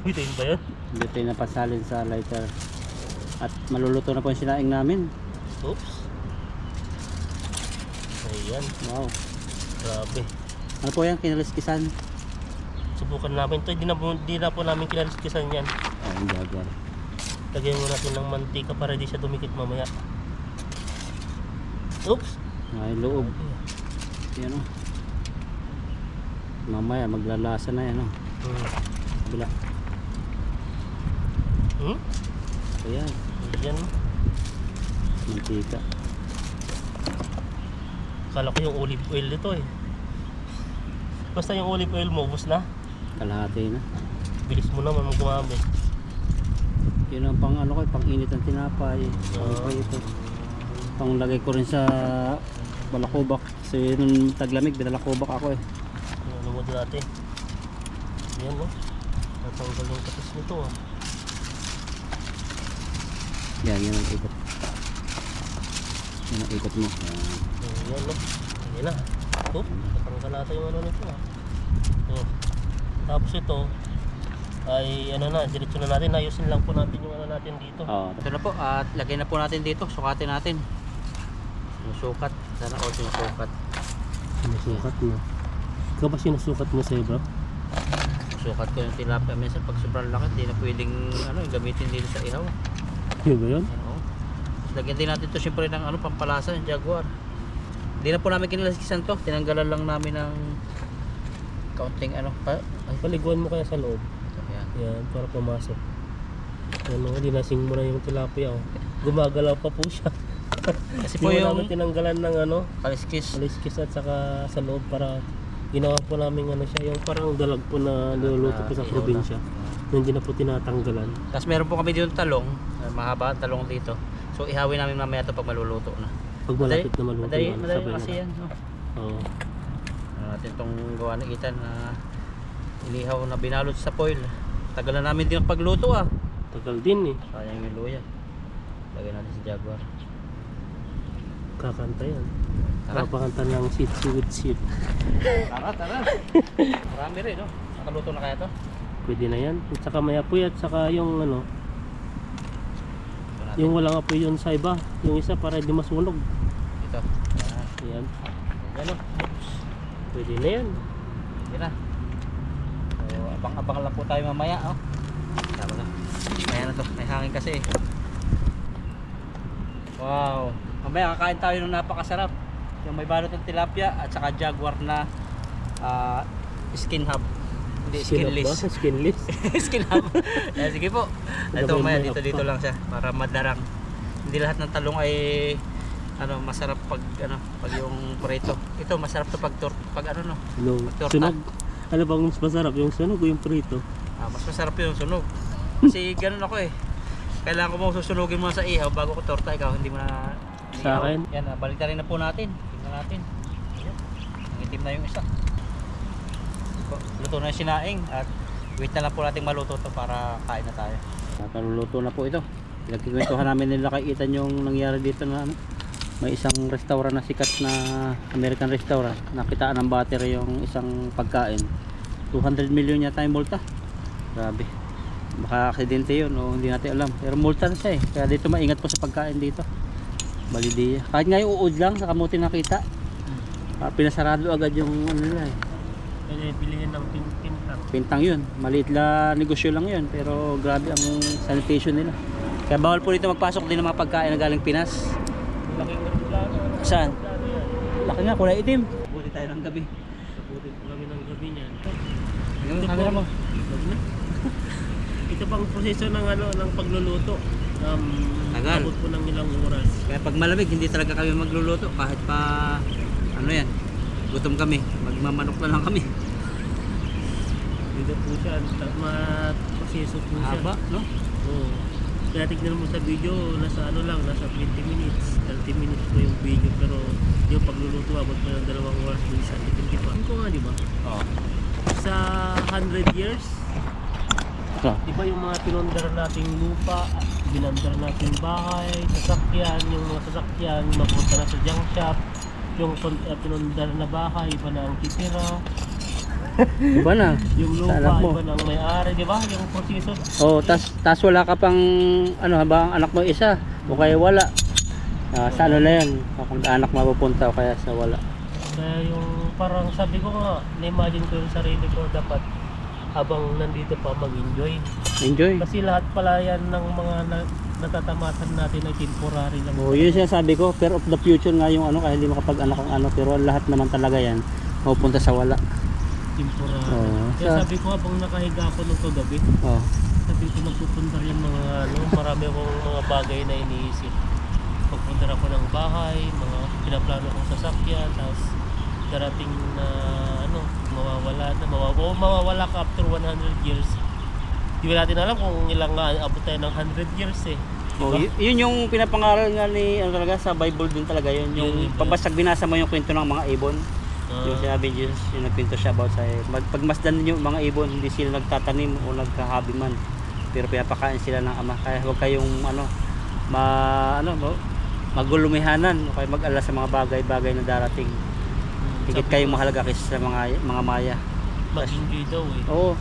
Butane ba yun? Dito yung napasalin sa lighter. At maluluto na po yung sinaing namin. Oops. Ayan. Wow. Grabe. Ano po yan? Kinaliskisan? Subukan namin to. Di na po namin kinaliskisan yan. Ay, yung Jaguar. Lagyan mo natin ng mantika para di siya dumikit mamaya. Oops. Ay, loob. Yan o. Mamaya maglalasa na yan o. Bila. Ayan. Ayan. Mantika. Kala ko yung olive oil nito eh. Basta yung olive oil mo, ubos na. Kalahati na. Bilis mo naman gumamit. Yun ang pang ano ko, pang init ng tinapay. Pang prito. Pang lagay ko rin sa balakubak. Kasi nung taglamig, binalakubak ako eh. Ano mo dati? Ayan no. Natanggal yung kapis nito ah. Yan ang ikot. Yan ang ikot mo. Ayan no. Ayan na. Oop. Natanggal nata yung ano nito ah. Oh. Tapos ito ay ano na, diretso na natin. Ayusin lang po natin yung ano natin dito. Ito na po at lagay na po natin dito. Sukatin natin. Yung sukat. Sana all yung sukat. Sinusukat mo. Ikaw ba sinusukat mo sa'yo bro? Sukat ko yung tilapia. Minsan pag sobrang laki, hindi na pwedeng ano, gamitin dito sa ihaw. Yun ba yun? Oo. Tapos lagyan din natin ito siyempre ng ano, pampalasa ng Jaguar. Hindi na po namin kinalaskisan to. Tinanggalan lang namin ng kaunting ano. Paliguan mo kaya sa loob. Ayan. Yan, para pumasok. Ano, dinasing mo na yung tilapia oh. Gumagalaw pa po siya. Kasi po Hindi mo yung namin tinanggalan ng ano, kaliskis. maliskis at saka sa loob para ginawa po namin ano siya, yung parang dalag po na niluluto po sa probinsya. Hindi na po tinatanggalan. Tapos meron po kami dito talong. Mahaba ang talong dito. So ihawin namin mamaya ito pag maluluto na. Pag malapit na maluto Madali na, sabay kasi na. yan. No? Oo. Ano natin itong gawa ng itan na inihaw na binalot sa foil. Tagal na namin din ang pagluto ah. Tagal din eh. Sayang yung luya. Lagay natin sa Jaguar. Kakanta yan. Tara. Kapakanta ng Shih with Shih. Tara. Marami rin no. Nakaluto na kaya to? Pwede na yan. At saka may apoy at saka yung ano, Ito natin. yung walang apoy yun sa iba. Yung isa para di masunog. Ito. Ayan. Yan o. Pwede na yan. Yan na. So abang-abang lang po tayo mamaya oh. Tama na. Kaya na to. May hangin kasi eh. Wow. Mamaya kakain tayo ng napakasarap. Yung may balot ng tilapia at saka Jaguar na skin hub. Hindi skinless. Skinless. Skin hub. Sige po. Ito mamaya May dito hub pa. lang siya para madarang. Hindi lahat ng talong ay ano masarap pag ano pag yung prito. Ito masarap to pag ano no. No. Torta. Sunog. Ano bang mas masarap? Yung sunog o yung prito? Mas masarap yung sunog. Kasi ganun ako eh. Kailangan ko mo susunugin mo sa ihaw bago ko torta. Ikaw hindi mo na Sa ihaw. akin? Yan, baliktarin na po natin. Tingnan natin. Ayan. Nangitim na yung isa. Luto na yung sinaing at wait na lang po natin maluto to para kain na tayo. Kaluluto na po ito. Pinagkikwentuhan namin nila kay Ethan yung nangyari dito na ano. May isang restaurant na sikat na American restaurant. Nakitaan ng battery yung isang pagkain. 200 million yata yung multa. Grabe. Baka aksidente yun o hindi natin alam. Pero multa na siya eh. Kaya dito maingat po sa pagkain dito. Balidiya. Kahit nga yung uod lang sa kamuti nakita. Pinasarado agad yung ano nila eh. Pwede bilihin ng pintar. Pintang yun. Maliit lang negosyo lang yun. Pero grabe ang sanitation nila. Kaya bawal po dito magpasok din ng mga pagkain na galing Pinas. Laking reklamo. Saan? Laki nga, kulay itim. Buti tayo ng gabi. Sabutin ko kami ng gabi niyan. Tingnan mo, camera mo. Ito pang proseso ng ng pagluluto. Tagal. Abot po ng ilang oras. Kaya pag malamig, hindi talaga kami magluluto. Kahit pa, ano yan, gutom kami. Magmamanok na lang kami. Dito po siya, proseso po siya. Haba, no? Oo. Kaya tignan mo sa video, nasa nasa 20 minutes, 30 minutes po yung video, pero yung pagluluto abot pa ng 2 oras, minsan depende pa. Ano ko nga, di ba? Oo. Sa 100 years, Oh. di ba yung mga pinondar nating lupa, binandar nating bahay, sasakyan, yung mga sasakyan, mapunta na sa junk shop, yung pinondar na bahay, iba na ang titira, Iba na. yung Sa anak lupa, mo. iba na ang may-ari, di ba? Yung proseso. Oh, tas wala ka pang ano haba ang anak mo isa o kaya wala. Sa ano na yan, kung anak mapupunta o kaya sa wala. Kaya yung parang sabi ko nga, na-imagine ko yung sarili ko dapat habang nandito pa mag-enjoy. Enjoy. Kasi lahat pala yan ng mga natatamatan natin ay temporary lang. Oh, yun siya sabi ko, fear of the future nga yung ano, kaya hindi makapag-anak ang ano, pero lahat naman talaga yan mapupunta sa wala. Temporary. Oo. Kaya sabi ko habang nakahiga ako nung kagabi, Oh. sabi ko magpupunta yung mga marami akong mga bagay na iniisip. Pagpunta ako ng bahay, mga pinaplano kong sasakyan, tapos darating na mawawala ka after 100 years. Di ba natin alam kung ilang abot tayo ng 100 years eh. Oh, yun yung pinapangaral nga ni ano talaga sa Bible din talaga yun, yung pagbasag binasa mo yung kwento ng mga ibon. Yung sinabi Jesus, yung nagpinto siya about sa pagmasdan ninyo mga ibon, hindi sila nagtatanim o nagkahabi man, pero pinapakain sila ng Ama. Kaya huwag kayong magulumihanan o kaya mag-alala sa mga bagay-bagay na darating. Higit kayong mahalaga kaysa sa mga maya. Mag-enjoy daw eh. Oo.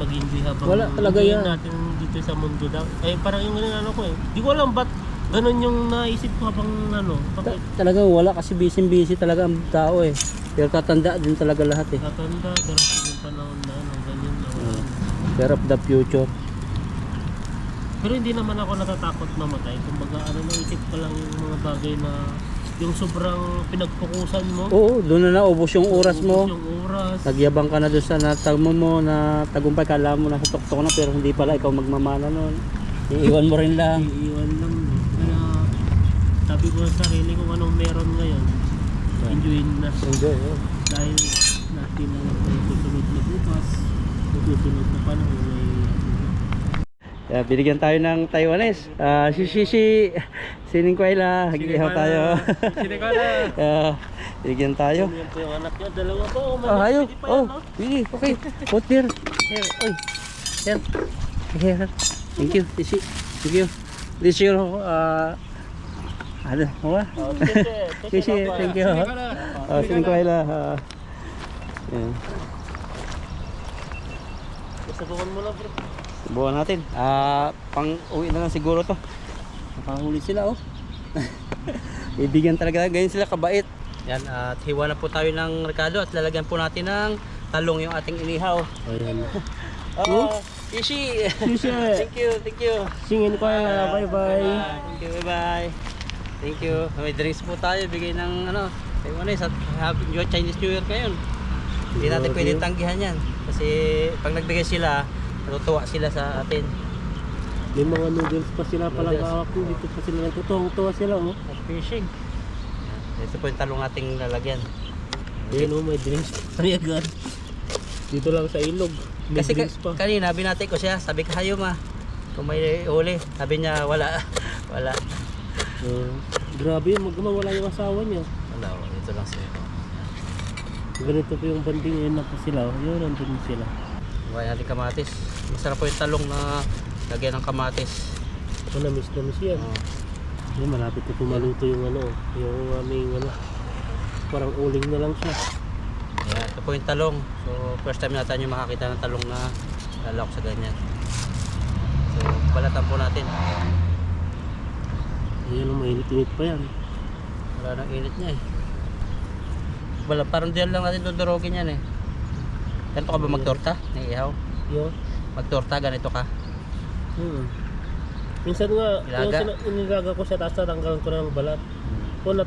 Mag-enjoy habang Wala talaga enjoyin yan. natin dito sa mundo daw. Eh parang yung ko eh. Di ko alam ba't ganun yung naisip ko habang bakit Talaga wala kasi busy talaga ang tao eh. Pero tatanda din talaga lahat eh. tatanda, darating yung panahon na ganyan na wala. Fear of the future. Pero hindi naman ako natatakot mamatay. Kumbaga naisip ko lang yung mga bagay na yung sobrang pinagpukusan mo. Oo, doon na naubos yung oras mo. Yung oras. Nagyabang ka na doon sa natagmo mo na tagumpay, kala mo na sa tuktok na pero hindi pala ikaw magmamana nun. Iiwan mo rin lang. Iiwan lang. Kaya sabi ko sa sarili kung anong meron ngayon, enjoyin na. Enjoy. Dahil natin ang susunod na bukas, susunod na panahon ay Binigyan tayo ng Taiwanese. Sining Kuwaila. Hagihaw tayo. Binigyan tayo. yan po yung anak niya. Dalawa po. Ayo. Pwede pa yan, Oh, no? really? Okay. Put here. Here. Oy. Here. Here. Thank you. Sisi. Thank you. This your ano? Mga? Sisi. Thank you. Sining Kuwaila. Yan. Sabukan mo lang bro. Subukan natin. Pang uwi na lang siguro to. Nakahuli sila oh. Ibigyan talaga. Ganyan sila kabait. Yan, at hiwa na po tayo ng rekado at lalagyan po natin ng talong yung ating inihaw. Ayan. Ishi! Ishi! Thank you. Singin ko yan. Bye bye. Thank you, bye. Thank you. May drinks po tayo. Bigay ng Taiwanese at Happy Chinese New Year ngayon. Hindi natin pwede tanggihan yan. Kasi pag nagbigay sila, natutuwa sila sa atin. May mga noodles pa sila palang Noodles. kahapon. Dito pa sila natutuwa sila oh. At fishing. Ito po yung talong nating lalagyan. Ayan oh, may drinks pa agad. Dito lang sa ilog. May Kasi drinks pa. kanina binati ko siya, sabi ko hayo ma. Kung may huli, sabi niya wala. Wala. Grabe yun, mawala yung asawa niya. Wala, dito lang siya. Ganito po yung banding ngayon na po sila. Yun, nandun sila. Buhay natin kamatis. Masarap po yung talong na lagyan ng kamatis. Ako na-miss yan. Yun, malapit na pumaluto yung yung aming parang uling na lang siya. Ayan, ito po yung talong. So, first time natin yung makakita ng talong na lalawak sa ganyan. So, balatan po natin. Ayan, mainit-init pa yan. Wala nang init niya eh. Wala, parang diyan lang natin dudurogin yan eh. Ganito ka ba magtorta? Naiihaw? Yun. Magtorta, ganito ka? Minsan nga, Ilaga. inilaga ko siya, tapos tatanggalan ko ng balat. Kung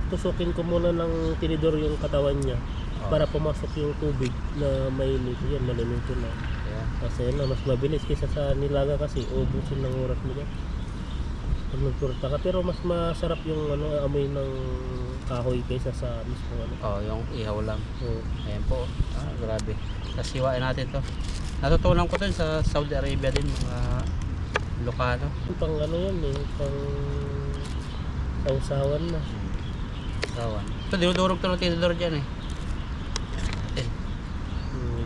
tusukin ko muna ng tinidor yung katawan niya para pumasok yung tubig na mainit. Yan, maluluto na. Yeah. Kasi yun na, mas mabilis kaysa sa nilaga kasi ubusin ng oras mo dyan. Pag nagturta ka, pero mas masarap yung amoy ng kahoy kaysa sa mismo Oh, yung ihaw lang. So, Ayan po. Grabe. Tapos hiwain natin to. Natutunan ko to sa Saudi Arabia din, mga Ilocano. pang yan pang sausawan na. Sawan. Ito, dinudurog to ng tinidor dyan eh. Ayan.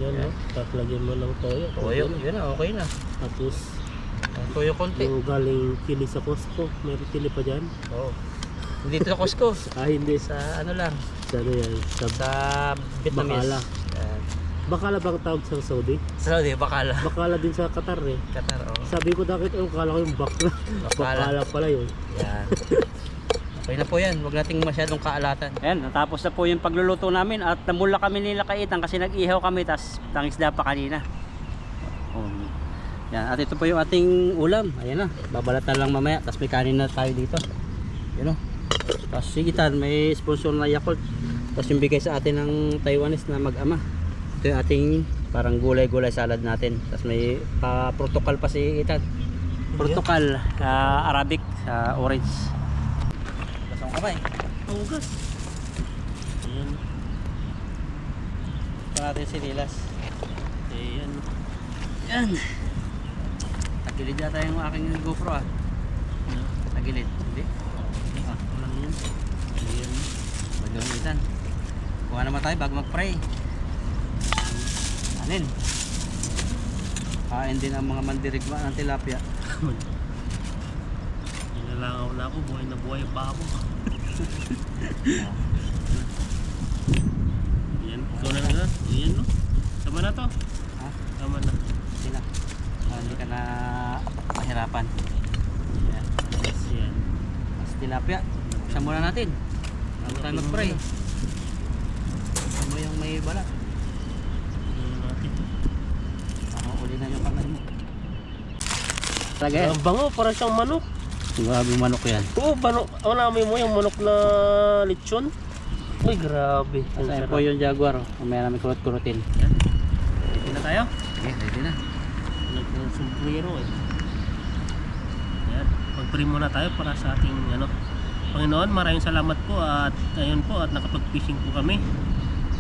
Yan Yan. Tapos lagyan mo ng toyo. Toyo, yun na, okay na. Tapos Toyo konti. yung galing chili sa Costco, meron chili pa dyan. Oo. Dito sa Costco. Hindi, Sa ano lang, sa ano yan, sa Vietnamese. Bakala. Ayan. Bakala bang tawag sa Saudi? Saudi, bakala. Bakala din sa Qatar eh. Qatar, oh. Sabi ko bakit kala ko yung bakla. Bakala pala yun. Yan. Okay na po yan. Huwag nating masyadong kaalatan. Ayan, natapos na po yung pagluluto namin at namula kami nila kaitan kasi nag-ihaw kami tas tangisda pa kanina. Oh. Yan, at ito po yung ating ulam. Ayan na, babalatan lang mamaya. Tas may kanin na tayo dito. Yan o. Tas sigitan, may sponsor na Yakult. Tas yung bigay sa atin ng Taiwanese na mag-ama. Ito yung ating parang gulay-gulay salad natin. Tas may protocol pa si Itan. Protocol, Arabic, orange. Lasang kamay. Ugas. Ayan. Ito natin si Lilas. Ayan. Yan. Tagilid yata yung aking GoPro ah. Tagilid. Hindi. Walang yun. Ayan. Bagong Itan. Kuha naman tayo bago mag-pray. Anin. Kain din ang mga mandirigma ng tilapia. Nilalangaw na ako, buhay pa ako. Ayan, ikaw na nga. Ayan no. Tama na to. Ha? Tama na. Sila. Hindi ka na mahirapan. Yan. Yes, yan. Mas tilapia. Buksan muna natin. Bago tayo mag-pray. Buksan mo yung may balat. Ayan natin. Uli na yung kamay mo. Talaga yan. Ang bango, para siyang manok. Grabe manok yan. Oo, manok. Alam mo yung manok na lechon? Uy, grabe. Ang Saan sarap. po yung jaguar. Mamaya namin kurot-kurotin. Yan. Ready na tayo? Okay, ready na. Nag-sombrero eh. Yan. Mag-pray muna tayo para sa ating Panginoon, maraming salamat po at ayun po at nakapag-fishing po kami.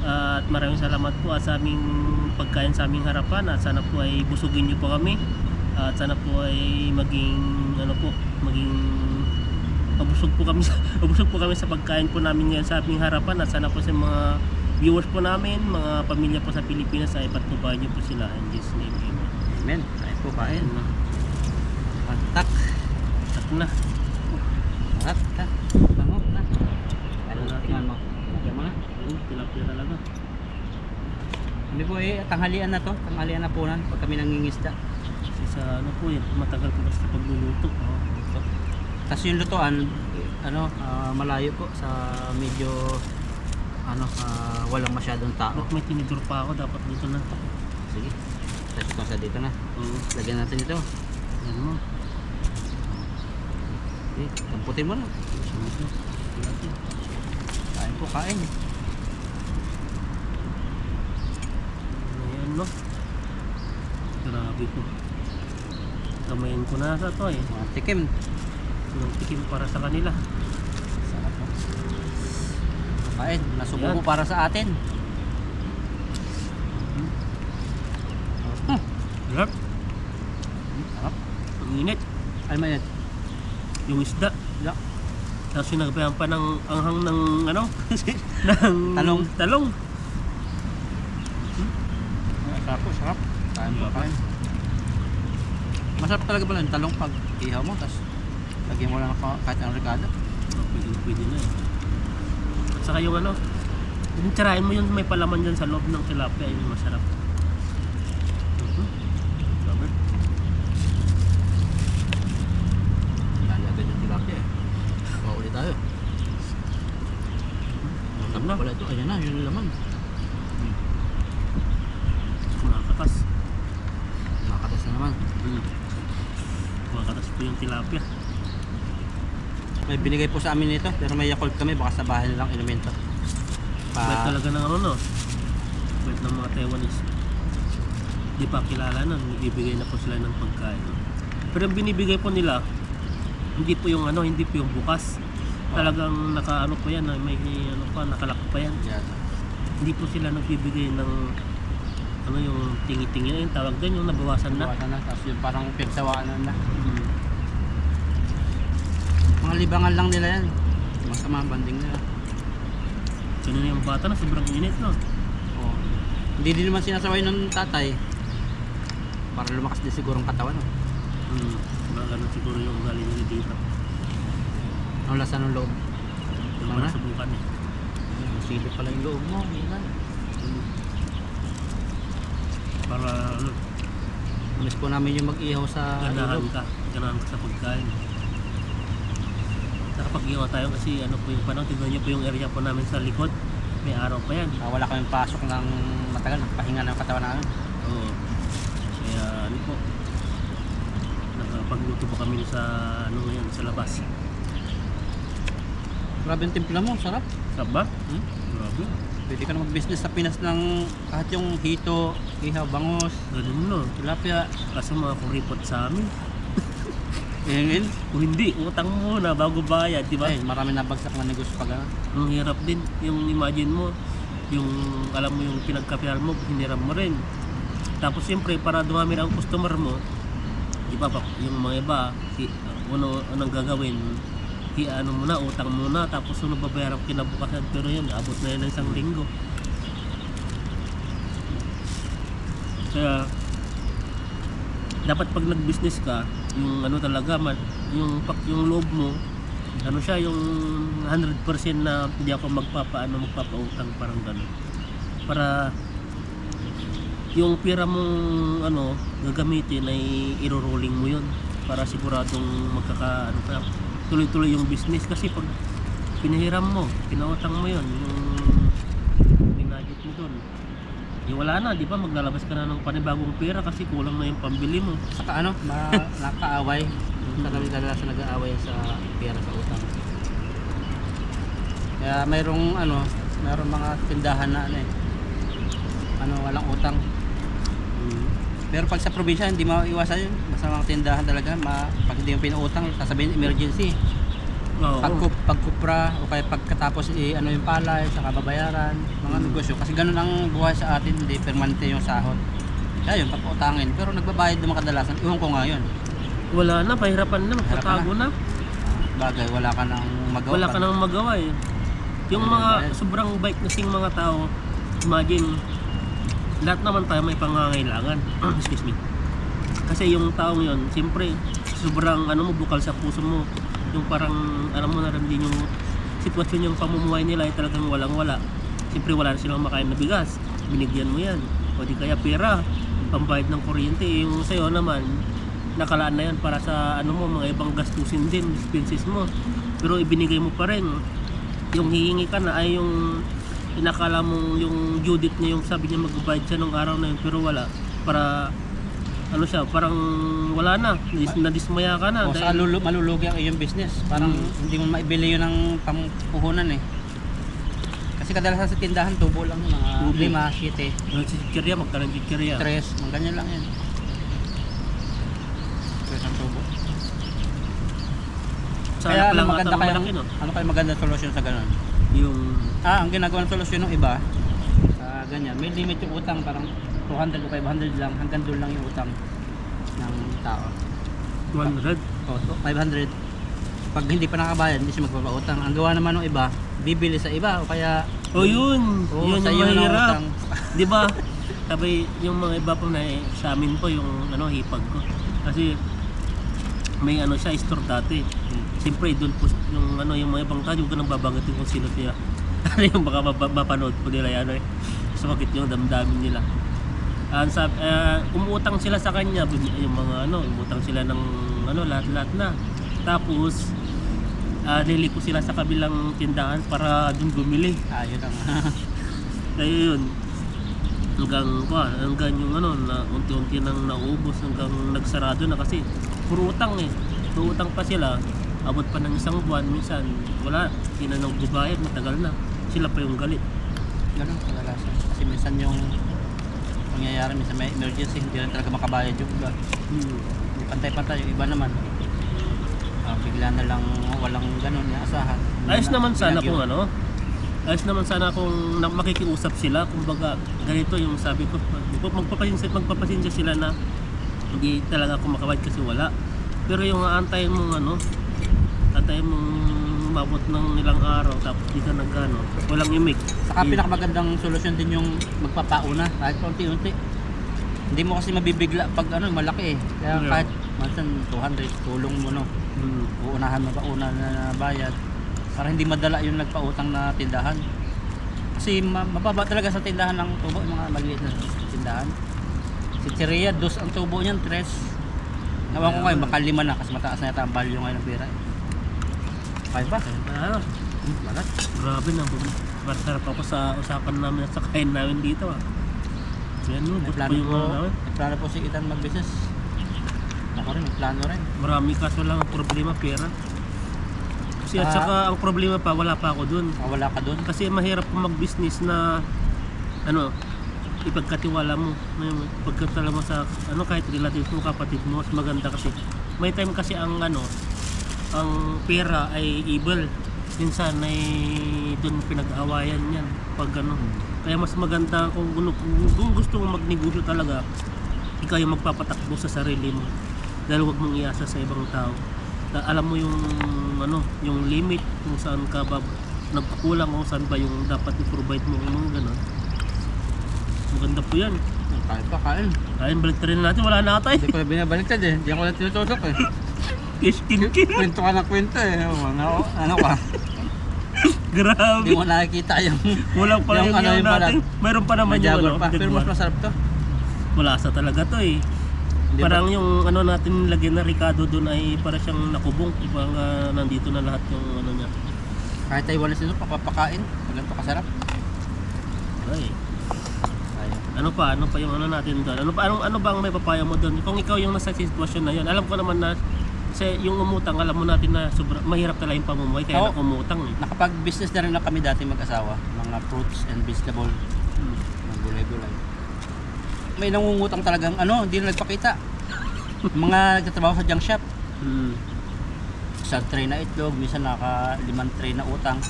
At maraming salamat po at sa aming pagkain sa aming harapan at sana po ay busugin niyo po kami. At sana po ay maging mabusog po kami sa pagkain po namin ngayon sa aming harapan at sana po sa mga viewers po namin, mga pamilya po sa Pilipinas ay patnubayan niyo po sila in Jesus name. Amen. Amen. Kain po kain. Pantak. Tak na. Sarap ka. Bango na. Ano na tingnan mo? Lagyan mo na. Tilapia talaga. Hindi po tanghalian na to. Tanghalian na po nan pag kami nangingisda. Kasi sa matagal po basta pagluluto. Tapos yung lutuan, malayo po sa medyo walang masyadong tao. May tinidor pa ako, dapat dito na. Sige. Tapos ito sa dito na. Lagyan natin ito. Yan mo. Okay, kamputin mo na. Kain po, kain. Ayan no. Grabe po. Kamayin ko na sa to eh. Tikim. Nung tikim para sa kanila. Sarap po. Kain, nasubo Ayan. po para sa atin. Sarap. Sarap. Ang init. Ano man yan? Yung isda. Isda. Tapos sinagpayan pa ng anghang ng ng talong. Sarap po, sarap. Kain po, kain. Masarap talaga pala yung talong pag ihaw mo, tapos lagyan mo lang kahit ang ricado. Pwede na eh. At saka yung yung tirahin mo yung may palaman dyan sa loob ng tilapia, yung masarap. Robert? Dali agad yung tilapia eh. Pauli tayo. Masarap na pala ito. Ayan na, yun yung laman. po yung tilapia. May binigay po sa amin nito, pero may Yakult kami, baka sa bahay nilang inumin to. Bait talaga ng ano no? Bait ng mga Taiwanese. Di pa kilala nun, ibibigay na po sila ng pagkain. Pero yung binibigay po nila, hindi po yung ano, hindi po yung bukas. Talagang nakaano po yan, may ano pa, nakalak pa yan. Yan. Hindi po sila nagbibigay ng ano yung tingi-tingi na yung tawag din, yung nabawasan na. Bawasan na, tapos yung parang pigsawaan na. Hmm. Mga libangan lang nila yan. Masama ang banding nila. Ganun yung bata na sobrang init no. Oo. Hindi din naman sinasaway ng tatay. Para lumakas din siguro ang katawan. No? Ganun siguro yung ugali nila dito. Ang lasa ng loob. Yung Ano? nasubukan eh. Silip pala yung loob mo. Minsan. Para ano, Miss po namin yung mag-ihaw sa ganahan ilog. ka. Ganahan ka sa pagkain. Nakapag-iwa tayo kasi ano po yung panahon. Tignan niyo po yung area po namin sa likod. May araw pa yan. Wala kaming pasok ng matagal. Pahinga ng katawan namin. Oo. Kaya ano po. Nakapagluto po kami sa ano ngayon, sa labas. Grabe yung timpla mo. Sarap. Sarap ba? Grabe. Pwede ka na mag-business sa Pinas ng kahit yung hito, ihaw, bangus, Ganun no. tilapia. Kaso mga kuripot sa amin. Hingin. Kung hindi, utang mo muna bago bayad, di ba? Ay, marami nabagsak na negosyo pag ano. Ang hirap din. Yung imagine mo, yung alam mo yung pinagkapihan mo, hiniram mo rin. Tapos siyempre, para dumami ang customer mo, di ba, yung mga iba, anong gagawin? Ano muna, utang muna, tapos ano babayaran kinabukasan, pero yun, abot na yun ng isang linggo. Kaya, dapat pag nag-business ka, yung ano talaga, yung loob mo, ano siya, yung 100% na hindi ako magpapautang, parang gano'n. Para yung pera mong ano, gagamitin ay iro-rolling mo yun para siguradong ano ka, tuloy-tuloy yung business. Kasi pag pinahiram mo, pinautang mo yun, yung binudget mo dun, wala na, di ba? Maglalabas ka na ng panibagong pera kasi kulang na yung pambili mo. Saka ano, nakaaway. Kadalasan nag-aaway sa pera sa utang. Kaya mayroong mga tindahan na walang utang. Pero pag sa probinsya, hindi maiwasan yun. Basta mga tindahan talaga, pag hindi yung pinuutang, sasabihin emergency. Oo. Pagkupra, o kaya pagkatapos yung palay, saka babayaran, mga negosyo. Kasi ganun ang buhay sa atin, hindi permanente yung sahod. Kaya yun, papautangin. Pero nagbabayad naman kadalasan. Iwan ko nga yun. Wala na, pahirapan na, magtatago na. Bagay, wala ka nang magawa. Wala ka nang magawa eh. Yung mga sobrang bait kasing mga tao, imagine, lahat naman tayo may pangangailangan. Excuse me. Kasi yung taong yun, siyempre, sobrang bukal sa puso mo. Yung parang, mo na rin din yung sitwasyon yung pamumuhay nila ay talagang walang-wala. Siyempre wala na silang makain na bigas. Binigyan mo yan. O di kaya pera, pambayad ng kuryente. Yung sa'yo naman, nakalaan na yan para sa mga ibang gastusin din, expenses mo. Pero ibinigay mo pa rin. Yung hihingi ka na ay yung inakala mo yung due date niya, yung sabi niya magbabayad siya nung araw na yun, pero wala. Para parang wala na, nadismaya ka na. O saka malulugi ang iyong business. Parang hindi mo maibili yun ng pampuhunan eh. Kasi kadalasan sa tindahan, tubo lang, mga 5, 7, Yung chichirya, magkaroon chichirya. 3, mga ganyan lang yan. 3 ang tubo. Kaya ano maganda solusyon sa ganun? Ang ginagawa ng solusyon ng iba sa ganyan, may limit yung utang, parang 200 o 500 lang, hanggang doon lang yung utang ng tao. 200? O, 500. Pag hindi pa nakabayad, hindi siya magpapautang. Ang gawa naman ng iba, bibili sa iba o kaya yun sa yung iyo ng mahirap. utang. Di ba? Sabi yung mga iba po na sa amin po yung hipag ko. Kasi may siya store dati. Siyempre doon po yung yung mga ibang tao, yung ganang babangatin kung sino siya. Yung baka mapanood po nila yan sumakit yung damdamin nila. Umutang sila sa kanya, yung mga umutang sila ng lahat-lahat na. Tapos liliko sila sa kabilang tindahan para doon bumili. Yun ang Kaya yun, hanggang yung na unti-unti nang naubos, hanggang nagsarado na kasi puro utang eh. Tuutang pa sila, abot pa ng isang buwan, minsan wala, sila nang bubayad, matagal na. Sila pa yung galit. Ganun kadalasan. Kasi minsan yung mangyayari, minsan may emergency, hindi rin talaga makabayad yung iba. Hindi pantay-pantay, yung iba naman. Bigla na lang walang ganun na asahan. Ayos naman sana kung ano, ayos naman sana kung makikiusap sila, kumbaga ganito yung sabi ko, magpapasensya sila na hindi talaga ako makabayad kasi wala. Pero yung aantayin mong ano, antayin mong mabot ng ilang araw tapos di ka nagano, walang imik. Saka pinakamagandang solusyon din yung magpapauna kahit konti-unti. Hindi mo kasi mabibigla pag ano malaki eh. Kaya kahit minsan 200 tulong mo no. Uunahan mo pa una na bayad para hindi madala yung nagpautang na tindahan. Kasi mababa talaga sa tindahan ng tubo yung mga maliit na tindahan. Si Chiria, 2 ang tubo niyan, 3. Nawan ko kayo, baka 5 na kasi mataas na yata ang value ngayon ng pera eh. Kaya ba? Balat. Grabe na, masarap ako sa usapan namin at sa kain namin dito ah. Yan mo, May plano po si Ethan mag-business. Ako rin, may plano rin. Marami kaso lang ang problema, pera. Kasi at saka ang problema pa, wala pa ako dun. Wala ka dun? Kasi mahirap po mag-business na ano, ipagkatiwala mo. Ipagkatiwala mo sa ano, kahit relatives mo, kapatid mo, mas maganda kasi. May time kasi ang ano, ang pera ay evil. Minsan ay doon pinag-awayan yan pag ano. Kaya mas maganda kung gusto mong magnegosyo talaga, ikaw yung magpapatakbo sa sarili mo. Dahil huwag mong iasa sa ibang tao. Alam mo yung ano, yung limit kung saan ka ba nagkukulang o saan ba yung dapat i-provide mo, mga ganun. Maganda po yan. Kain pa, kain. Kain, balik rin natin, wala na tayo. Hindi ko na binabaliktad eh. Hindi ako na tinutusok eh. Kin. Kwento ka ng kwento eh. Ano ka? Grabe. Hindi mo nakikita yung Kulang pala yung ano yaw natin. Mayroon pa naman yung ano. pa. Pero mas masarap to. Malasa talaga to eh. Hindi Parang yung ano natin lagyan na Ricardo doon ay para siyang nakubong. Ibang nandito na lahat yung ano niya. Kahit Taiwanese nito, papapakain. Ganito kasarap. Ay. Ano pa yung ano natin doon? Ano ba ang may papayo mo doon? Kung ikaw yung nasa sitwasyon na yun, alam ko naman na kasi yung umutang, alam mo natin na mahirap talaga yung pamumuhay kaya umutang eh. Nakapag-business na rin na kami dati mag-asawa. Mga fruits and vegetable. Mga gulay-gulay. May nangungutang talagang ano, hindi na nagpakita. Mga nagtatrabaho sa junk shop. Sa tray na itlog, minsan naka 5 tray na utang.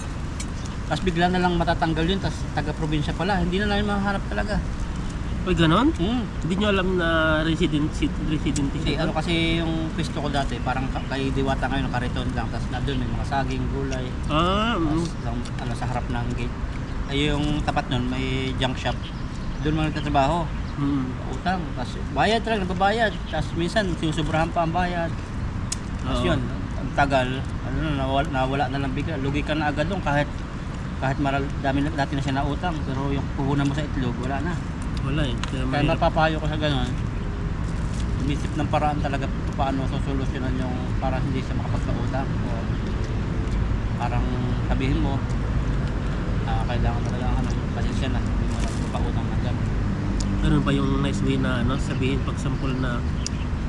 Tapos bigla na lang matatanggal yun, tapos taga-probinsya pala. Hindi na namin mahanap talaga. Uy, ganon? Hindi nyo alam na resident Hindi, ano kasi yung pwesto ko dati, parang kay Diwata ngayon, nakariton lang. Tapos na doon may mga saging, gulay. Tapos lang, sa harap ng gate. Ay yung tapat nun, may junk shop. Doon mga nagtatrabaho. Utang. Tapos bayad talaga, nagbabayad. Tapos minsan sinusobrahan pa ang bayad. Tapos yun, ang tagal, nawala na lang bigla. Lugi ka na agad doon kahit dami dati na siya nautang. Pero yung puhunan mo sa itlog, wala na. Wala eh. Kaya mapapayo ko sa gano'n, umisip ng paraan talaga kung paano sosolusyonan yung para hindi siya makapagpautang. O parang sabihin mo, kailangan talaga pasensya na, hindi mo lang pautang ng gano'n. Ganun ba yung nice way na ano, sabihin pag sample na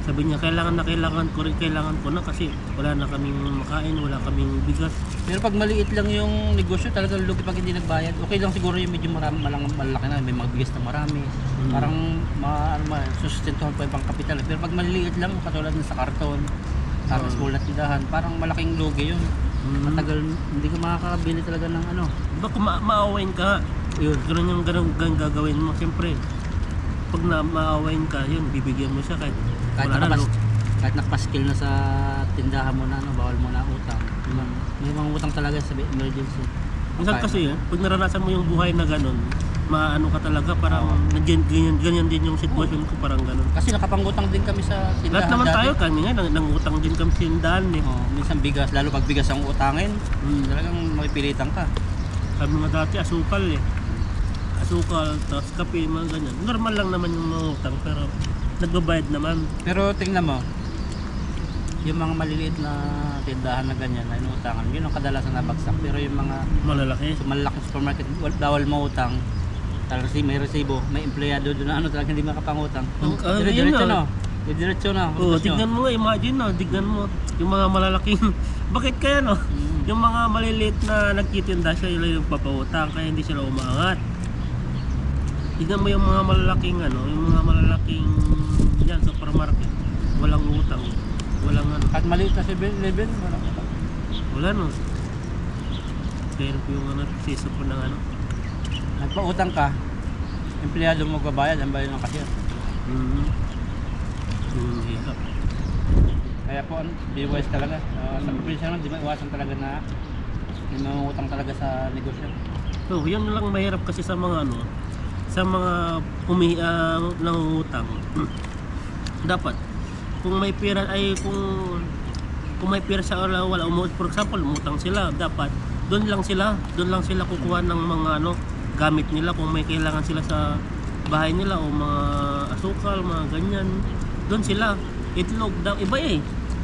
sabi niya kailangan ko na kasi wala na kaming makain, wala kaming bigas. Pero pag maliit lang yung negosyo, talagang lugi pag hindi nagbayad. Okay lang siguro yung medyo malaki na, may magbigas na marami. Parang sustentuhan pa yung pangkapital. Pero pag maliliit lang, katulad ng sa karton, sa small na tindahan, parang malaking lugi yun. Matagal, hindi ka makakabili talaga ng ano. Diba kung maawain ka, yun, ganun gagawin mo. Siyempre, pag maawain ka, yun, bibigyan mo siya kahit nakapaskil na sa tindahan mo na, bawal mo na utang. May mga utang talaga sa emergency. Minsan kasi, pag naranasan mo yung buhay na ganun, maano ka talaga, parang ganyan din yung sitwasyon ko, parang ganun. Kasi nakapangutang din kami sa tindahan. Lahat naman tayo, kami nga, nangutang din kami sa tindahan eh. Minsan bigas, lalo pag bigas ang utangin, talagang makipilitan ka. Kami nga dati, asukal eh. Asukal, tapos kape, mga ganyan. Normal lang naman yung mga utang, pero nagbabayad naman. Pero tingnan mo, yung mga maliliit na tindahan na ganyan na inuutangan, yun ang kadalasan nabagsak. Pero yung mga malalaki, malalaking supermarket, bawal mautang. Talagang may resibo, may empleyado doon na talagang hindi makapangutang. Diretso no. Diretso na. Oo, butas nyo. tignan mo nga, imagine no, tignan mo yung mga malalaking bakit kaya no? Yung mga maliliit na nagtitinda siya yung papautang kaya hindi sila umaangat. Tignan mo yung mga malalaking ano, yung mga malalaking yan supermarket. Walang utang. Walang ano. At maliit na 7-Eleven, wala. Wala no. Pero yung ano, siso po ng ano. Nagpautang ka, empleyado mo magbabayad, ang bayad ng cashier. Hirap. Kaya po, be wise talaga. Sa probinsya naman, di maiwasan talaga na may mangutang talaga sa negosyo. So, yun lang mahirap kasi sa mga ano, sa mga nangungutang. Dapat kung may pera ay kung may pera sa wala for example, umutang sila, dapat doon lang sila kukuha ng mga ano, gamit nila kung may kailangan sila sa bahay nila o mga asukal, mga ganyan. Doon sila, itlog daw iba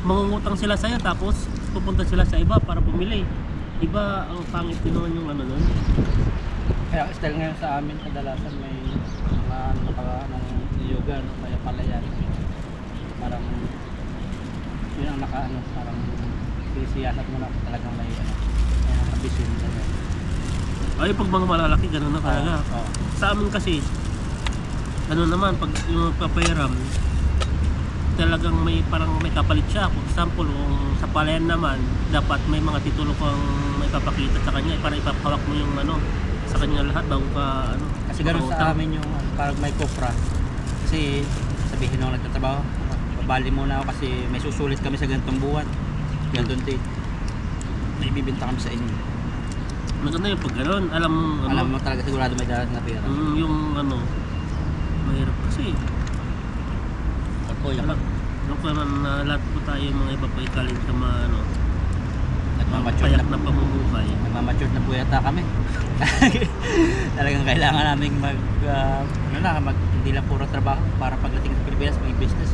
mangungutang sila sa'yo tapos pupunta sila sa iba para bumili. Iba ang pangit din naman yung ano nun. Kaya style ngayon sa amin, kadalasan may mga anong yoga, no? Kaya palayan. Parang yun ang parang sinisiyasat mo na talagang may ambition. Ay, pag mga malalaki, ganun na talaga. Sa amin kasi, ano naman, pag yung papayaram, talagang may parang may kapalit siya. For example, kung sa palayan naman, dapat may mga titulo kang may papakita sa kanya para ipapahawak mo yung ano, sa kanya lahat bago ka ano. Kasi gano'n sa amin yung parang may kopra. Kasi sabihin nung nagtatrabaho, babali muna ako kasi may susulit kami sa ganitong buwan. Ganitong date. May bibinta kami sa inyo. Maganda yung pag gano'n, Alam mo talaga sigurado may dalat na pera. Yung ano, mahirap kasi. Ako yung na lahat po tayo mga iba pa ikalin sa mga ano, nagmamature na pamumuhay. Nagmamature na po yata kami. Talagang kailangan namin hindi lang puro trabaho para pagdating sa Pilipinas may business.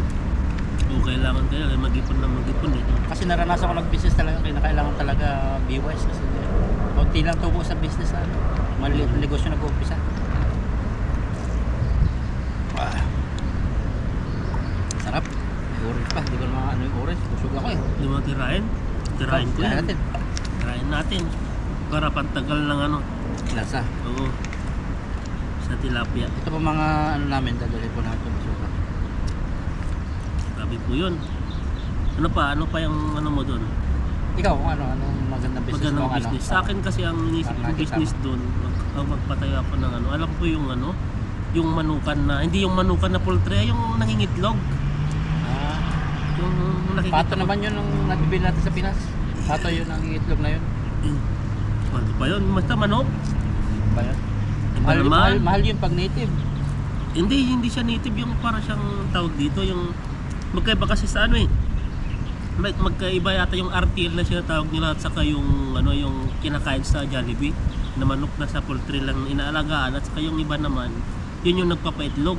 O kailangan kayo mag-ipon Kasi naranasan ko nag-business talaga, kailangan talaga be wise kasi konti lang tubo sa business maliit na negosyo nag-uumpisa. Sarap. May orange pa, hindi ko naman ano yung orange, busog ako Hindi mo tirahin ko yan. Tirahin natin para pantagal ng ano lasa. oo, sa tilapia. Ito po mga ano namin, dadalhin po natin masuka. Sabi po yun. Ano pa yung ano mo doon? Ikaw kung anong magandang business mo? Business. Sa akin kasi ang inisip kong business doon, magpatayo ako ng ano. Alam ko yung ano, yung manukan na, hindi yung manukan na poultry, yung nangingitlog. Yung nakikita Pato naman yun nung nabibili natin sa Pinas. Pato yun ang itlog na yun. Ano pa yun? Basta manok. Ba yun? Iba Mahal yun pag native. Hindi siya native, yung para siyang tawag dito, yung magkaiba kasi sa ano magkaiba yata yung RTL na sinatawag nila at saka yung ano yung kinakain sa Jollibee na manok na sa poultry lang inaalagaan at saka yung iba naman yun yung nagpapaitlog.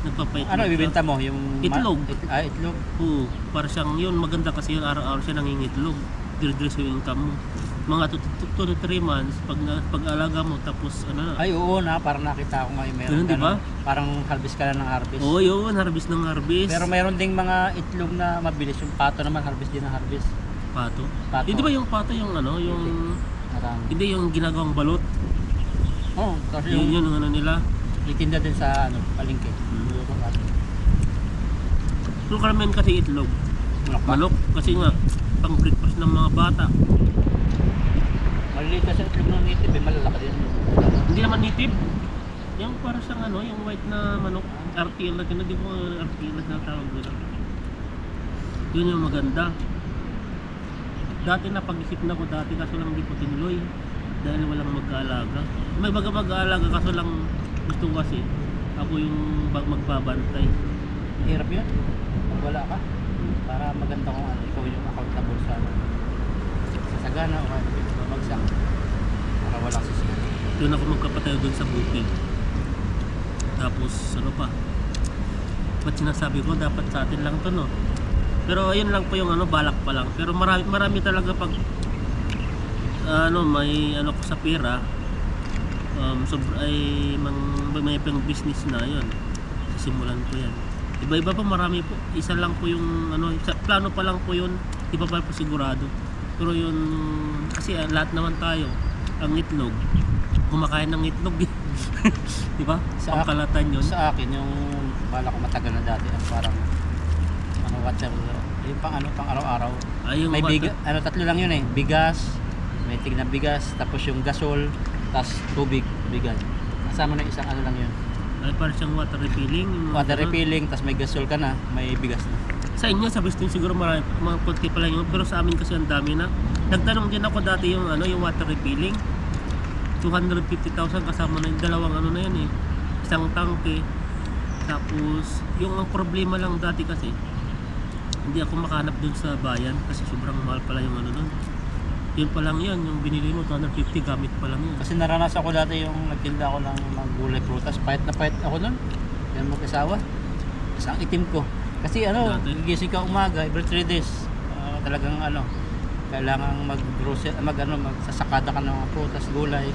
Ano ibibenta mo? Yung itlog. Itlog? Oo, para siyang yun maganda kasi yung araw-araw siya nangingitlog. Dire-dire yung income mo. Mga 2 to 3 months pag alaga mo tapos ano na. Ay oo na, parang nakita ko ngayon meron. Ganun, diba? Parang harvest ka na ng harvest. Oo, yun, harvest ng harvest. Pero mayroon ding mga itlog na mabilis. Yung pato naman harvest din ng harvest. Pato? Pato. Hindi ba yung pato yung ano, yung Marami. hindi yung ginagawang balot? Oo, kasi yung Yun ang ano nila. itinda din sa palengke. Pero karamihan kasi itlog. Manok kasi nga pang breakfast ng mga bata. Maliliit kasi itlog ng native, malalaki din. Hindi naman native. Yung para siyang ano, yung white na manok, RTL na hindi ko RTL na tawag nila. Yun yung maganda. Dati na pag-isip na ko dati kaso lang hindi ko tinuloy dahil walang mag-aalaga. May baga mag-aalaga kaso lang gusto ko kasi ako yung magbabantay. Hirap yun. Pag wala ka, para maganda kung ikaw yung accountable sa sagana o babagsak. Para walang sisira. Doon ako magkapatayo doon sa bukid. Tapos ano pa? Ba't sinasabi ko dapat sa atin lang to no? Pero ayun lang po yung ano, balak pa lang. Pero marami talaga pag ano, may ano ko sa pera. May pang business na yun. Sisimulan ko yan. Iba-iba pa, marami po. Isa lang po yung ano, plano pa lang po yun. Iba pa po sigurado. Pero yun, kasi lahat naman tayo, ang itlog, kumakain ng itlog. Di ba? Pangkalatan yun. Sa akin, yung bala ko matagal na dati, parang ano, water, yung pang araw-araw. Ay, yung May water- tatlo lang yun eh. Bigas, may tig na bigas, tapos yung gasol, tapos tubig, bigas. Kasama na isang ano lang yun. Ay, parang siyang water refilling. yung Water ganun. refilling, tapos may gasol ka na, may bigas na. Sa inyo, sa Bistin siguro marami, mga konti pa lang yun. Pero sa amin kasi ang dami na. Nagtanong din ako dati yung ano, yung water refilling. 250,000 kasama na yung dalawang ano na yan eh. Isang tangke. Tapos, yung ang problema lang dati kasi, hindi ako makahanap dun sa bayan kasi sobrang mahal pala yung ano dun. Yun pa lang yun, yung binili mo 250 gamit pa lang yun. Kasi naranasan ko dati yung nagtinda ako ng mga gulay prutas. Pahit na pahit ako nun. Yan mag-asawa. Kasi ang itim ko. Kasi ano, Dati. gigising ka umaga, every 3 days. Talagang ano, kailangan magsasakada ka ng mga prutas, gulay.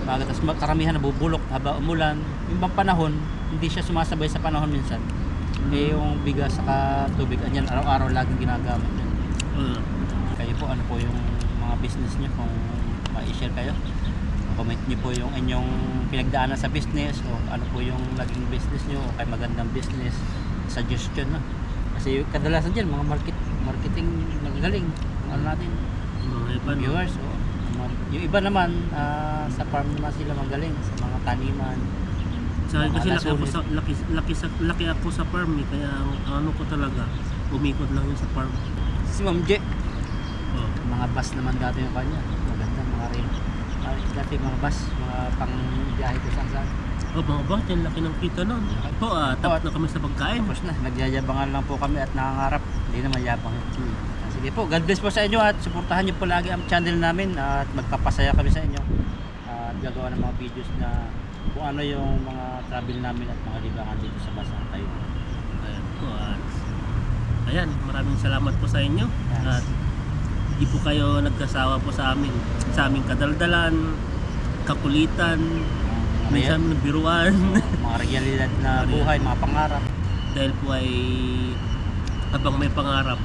Tapos karamihan nabubulok haba umulan. Yung bang panahon, hindi siya sumasabay sa panahon minsan. Eh yung bigas saka tubig, anyan araw-araw laging ginagamit yun. Kayo po, ano po yung mga business nyo kung ma-share kayo? Comment nyo po yung inyong pinagdaanan sa business o ano po yung naging business nyo o kay magandang business suggestion na. Kasi kadalasan dyan mga marketing magaling ano natin Mga iba, no? viewers o yung iba naman sa farm naman sila magaling sa mga taniman. Sa akin kasi Mga laki ako lazulis. laki ako sa farm eh. Kaya ang ano ko talaga, umikot lang yun sa farm. Si Ma'am J, Oh. mga bus naman dati yung kanya maganda, mga rin dati mga bus, mga pang biyahe ko saan. Oh, mga bakit yung laki ng kita nun. Po, tapos na kami sa pagkain. Tapos na, nagyayabangan lang po kami at nangangarap. Hindi naman yabang yun. Sige po, God bless po sa inyo at suportahan niyo po lagi ang channel namin at magpapasaya kami sa inyo. At gagawa ng mga videos na kung ano yung mga travel namin at mga libangan dito sa Basang tayo. Ayan po, ayan, maraming salamat po sa inyo. Yes. At hindi po kayo nagkasawa po sa amin. Sa aming kadaldalan, kakulitan, minsan biruan. Mga realidad na buhay, mga pangarap. Dahil po ay habang may pangarap,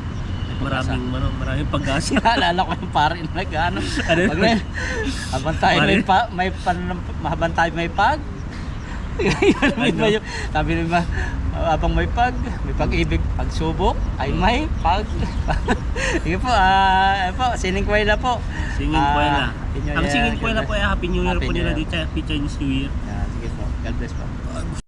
pag-asa. maraming pag-asa. Naalala ko yung pare na nag-ano. Ano yun? Pag may, habang tayo Pare? habang tayo may pag. Sabi nila, habang may pag-ibig, pagsubok, ay may pag. Sige po, Sining Kuwela po. Singin Kuwela. Happy New Ang Year. Singin Kuwela po ay Happy New Year Happy po New nila Year. dito. Happy Chinese New Year. Sige po, God bless po.